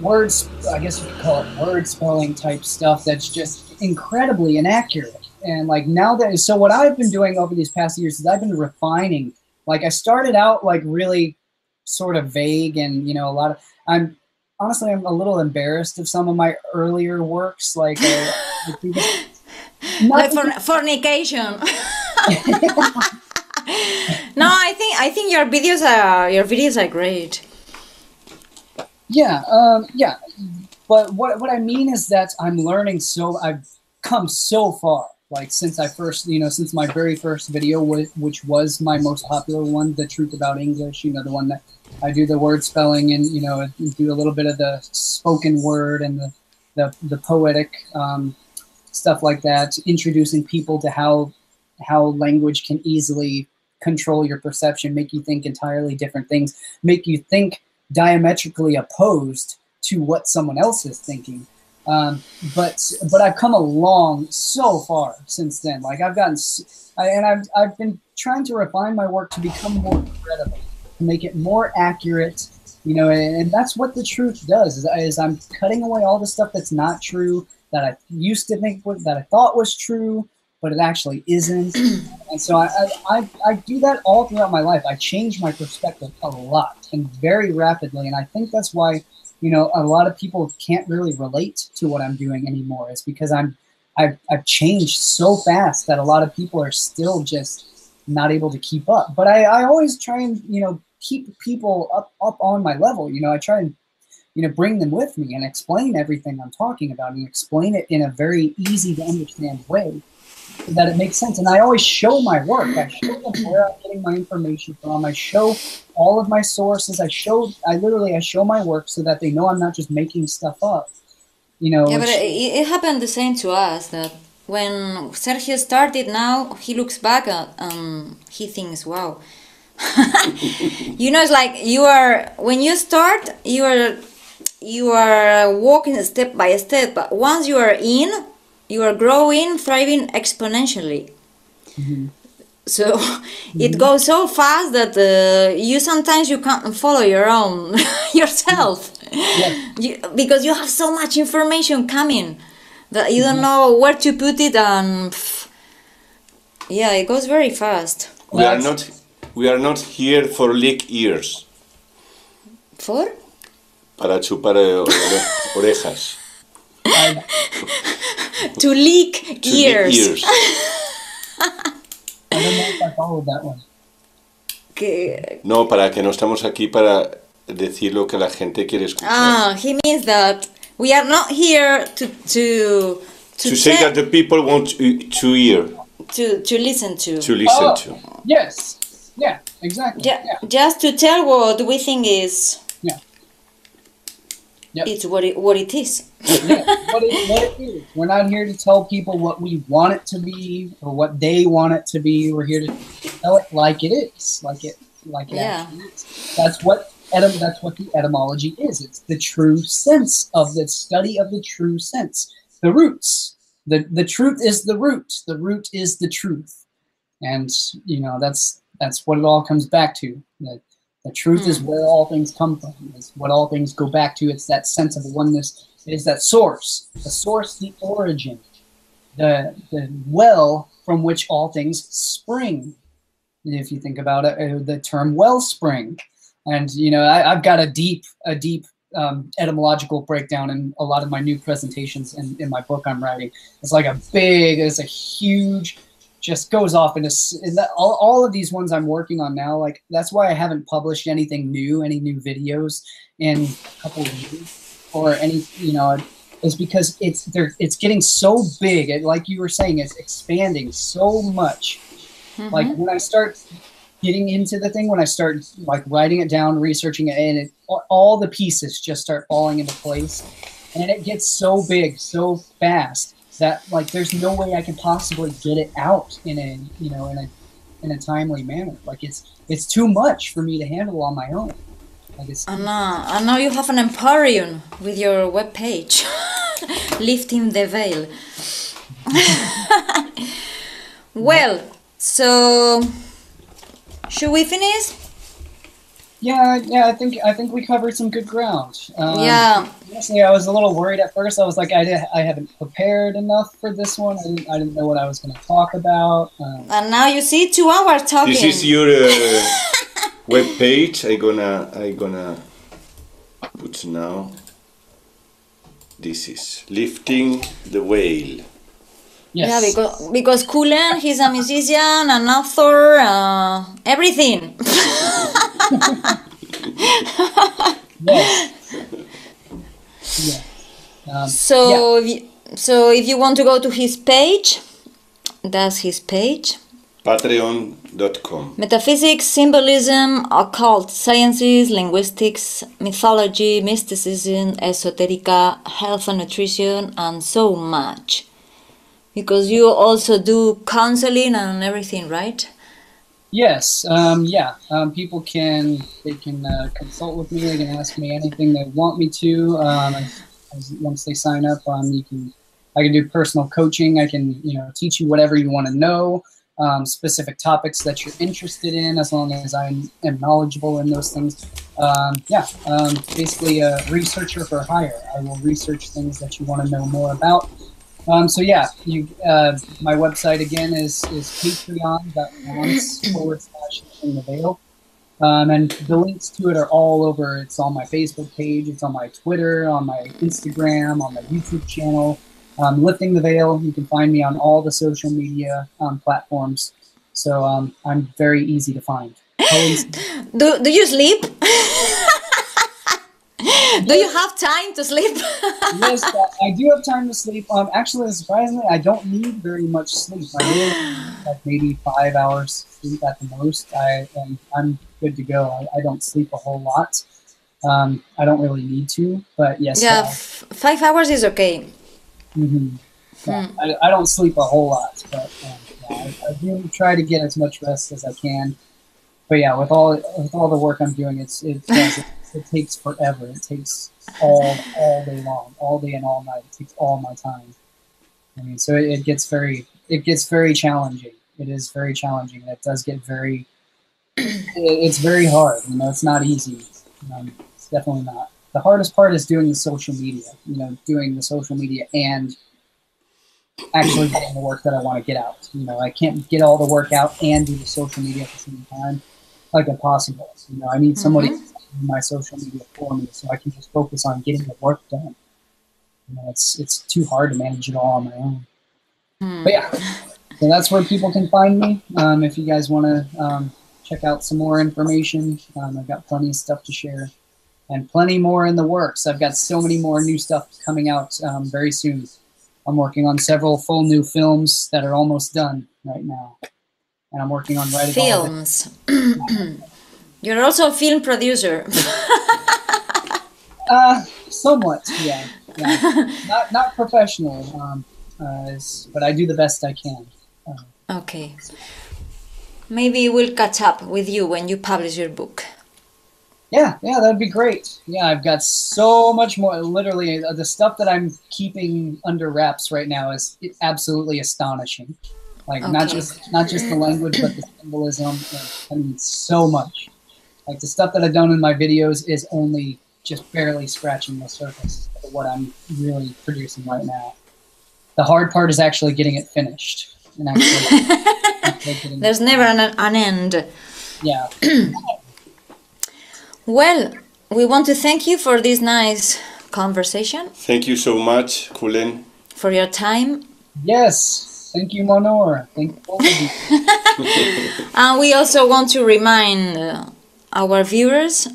words, I guess you could call it word spelling type stuff that's just incredibly inaccurate. And like now that, so what I've been doing over these past years is I've been refining. Like I started out like really sort of vague, and you know, I'm a little embarrassed of some of my earlier works, like like fornication. No, I think your videos are great. Yeah, yeah. But what I mean is that I'm learning, so I've come so far. Like since since my very first video, which was my most popular one, The Truth About English, you know, the one that I do the word spelling and, you know, do a little bit of the spoken word and the poetic stuff like that, introducing people to how language can easily control your perception, make you think entirely different things, make you think diametrically opposed to what someone else is thinking. But I've come along so far since then. Like I've been trying to refine my work to become more credible, to make it more accurate, you know, and that's what the truth does, is I'm cutting away all the stuff that's not true, that I used to think that I thought was true, but it actually isn't. And so I do that all throughout my life. I change my perspective a lot and very rapidly, and I think that's why, you know, a lot of people can't really relate to what I'm doing anymore, is because I've changed so fast that a lot of people are still just not able to keep up. But I always try and, you know, keep people up on my level. You know, I try and, you know, bring them with me and explain everything I'm talking about and explain it in a very easy to understand way so that it makes sense. And I always show my work. I show them where I'm getting my information from. I show all of my sources. I show my work so that they know I'm not just making stuff up. You know. Yeah, but it happened the same to us, that when Sergio started, now he looks back and he thinks, wow. You know, it's like when you start, you are walking step by step, but once you are in, you are growing, thriving exponentially. Mm-hmm. So it goes so fast that you sometimes you can't follow your own yourself. Yes. Because you have so much information coming that you don't know where to put it, and yeah, it goes very fast. We are not here for lick ears. ¿For? Para chupar orejas. To lick ears. I don't know if I followed that one. No, para que no estamos aquí para decir lo que la gente quiere escuchar. Ah, he means that we are not here to say that the people want to hear. To listen to. To listen to. Yes. Yeah, exactly. Just to tell what we think is Yep. It's what it is. Yeah, what it is. We're not here to tell people what we want it to be or what they want it to be. We're here to tell it like it is, like it actually is. That's what the etymology is. It's the true sense of the study of the true sense. The roots. The truth is the root. The root is the truth. And that's what it all comes back to. The truth is where all things come from. It's what all things go back to. It's that sense of oneness. It is that source. The source, the origin. The well from which all things spring. If you think about it, the term wellspring. And, I've got a deep etymological breakdown in a lot of my new presentations in my book I'm writing. It's a huge... just goes off into all of these ones I'm working on now. Like, that's why I haven't published anything new, any new videos in a couple of years, or any, is because it's getting so big. Like you were saying, it's expanding so much. Like, when I start getting into the thing, when I start writing it down, researching it, and all the pieces just start falling into place, and it gets so big, so fast, that there's no way I can possibly get it out in a timely manner. It's too much for me to handle on my own. And now you have an emporium with your webpage, lifting the veil. Well, so should we finish? Yeah. I think we covered some good ground. Yeah. Honestly, I was a little worried at first. I was like, I haven't prepared enough for this one. I didn't know what I was going to talk about. And now you see 2 hours talking. This is your web page. I gonna put now. This is lifting the veil. Yes. Yeah, because CULLEN, he's a musician, an author, everything. Yes. Yeah. So if you want to go to his page, that's his page. Patreon.com. Metaphysics, symbolism, occult sciences, linguistics, mythology, mysticism, esoterica, health and nutrition, and so much. Because you also do counseling and everything, right? Yes. People can consult with me. They can ask me anything they want me to. Once they sign up, I can do personal coaching. I can teach you whatever you want to know, specific topics that you're interested in, as long as I am knowledgeable in those things. Basically a researcher for hire. I will research things that you want to know more about. My website again is patreon.com/liftingtheveil. And the links to it are all over. It's on my Facebook page, it's on my Twitter, on my Instagram, on my YouTube channel. Lifting the Veil, you can find me on all the social media platforms. So I'm very easy to find. Do you sleep? Do you have time to sleep? Yes, I do have time to sleep. Actually, surprisingly, I don't need very much sleep. I really need maybe 5 hours sleep at the most. I'm good to go. I don't sleep a whole lot. I don't really need to, but yes. Yeah, 5 hours is okay. I don't sleep a whole lot, but I do try to get as much rest as I can. But yeah, with all the work I'm doing, it takes forever. It takes all day long, all day and all night. It takes all my time. So it gets very challenging. It is very challenging, and it does get it's very hard. It's not easy. It's definitely not. The hardest part is doing the social media. Doing the social media and actually getting the work that I want to get out. I can't get all the work out and do the social media at the same time. Like impossible. I need somebody to do my social media for me, so I can just focus on getting the work done. It's too hard to manage it all on my own. But yeah, so that's where people can find me. If you guys want to check out some more information, I've got plenty of stuff to share, and plenty more in the works. I've got so many more new stuff coming out very soon. I'm working on several full new films that are almost done right now. And I'm working on writing films. You're also a film producer. somewhat, yeah. Not professional, but I do the best I can. Okay. Maybe we'll catch up with you when you publish your book. Yeah, that'd be great. Yeah, I've got so much more. Literally, the stuff that I'm keeping under wraps right now is absolutely astonishing. Like not just the language, but the symbolism. I mean, so much. Like the stuff that I've done in my videos is only just barely scratching the surface of what I'm really producing right now. The hard part is actually getting it finished. And actually there's never an end. Yeah. Well, we want to thank you for this nice conversation. Thank you so much, CULLEN. For your time. Yes. Thank you, MONOR. Thank you, both of you. And we also want to remind our viewers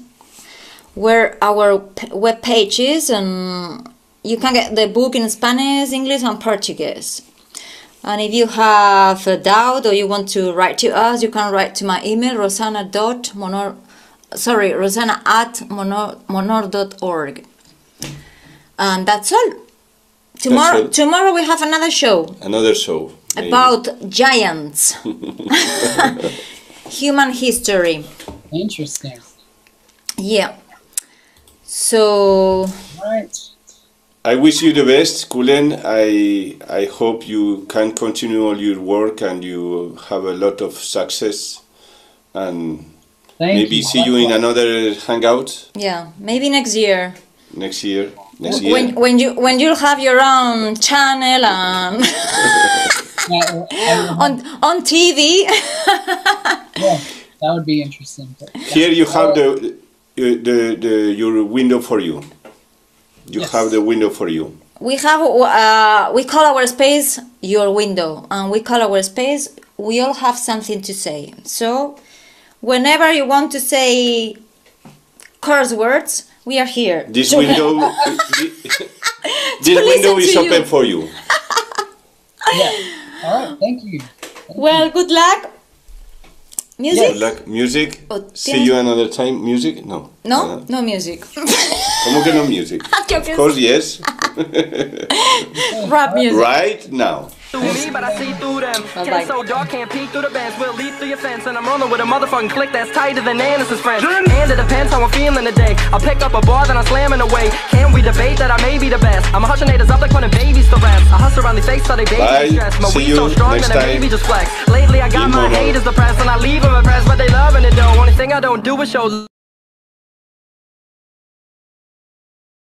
where our web page is, and you can get the book in Spanish, English, and Portuguese. And if you have a doubt or you want to write to us, you can write to my email, rosanna@monor.org. And that's all. Tomorrow we have another show. Another show. Maybe. About giants. Human history. Interesting. Yeah. So... All right. I wish you the best, CULLEN. I hope you can continue all your work and you have a lot of success. And maybe see you in another hangout. Yeah, maybe next year. Next year. When you'll have your own channel and on TV. Yeah, that would be interesting. Here you have your window for you. You have the window for you. We have we call our space your window, and we call our space we all have something to say. So whenever you want to say curse words, we are here. This window, this window is open for you. Yeah. All right. Thank you. Well, good luck. Music. Good luck. Music. See you another time. Music? No. No, no music. ¿Cómo que no music? Of course, yes. Rap music. Right now. Through me, but I see through them. It's so dark, can't peek through the bands. We'll leap through your fence, and I'm rolling with a motherfucking click that's tighter than Anderson's friends. And it depends how I'm feeling today. I'll pick up a bar, then I'm slamming away. Can we debate that I may be the best? I'm a hushing haters up like putting babies to rest. I hustle around these face so they baby stress. My weed so strong that I maybe just flex. Lately I got my haters depressed, and I leave them impressed, but they loving it though. Only thing I don't do is show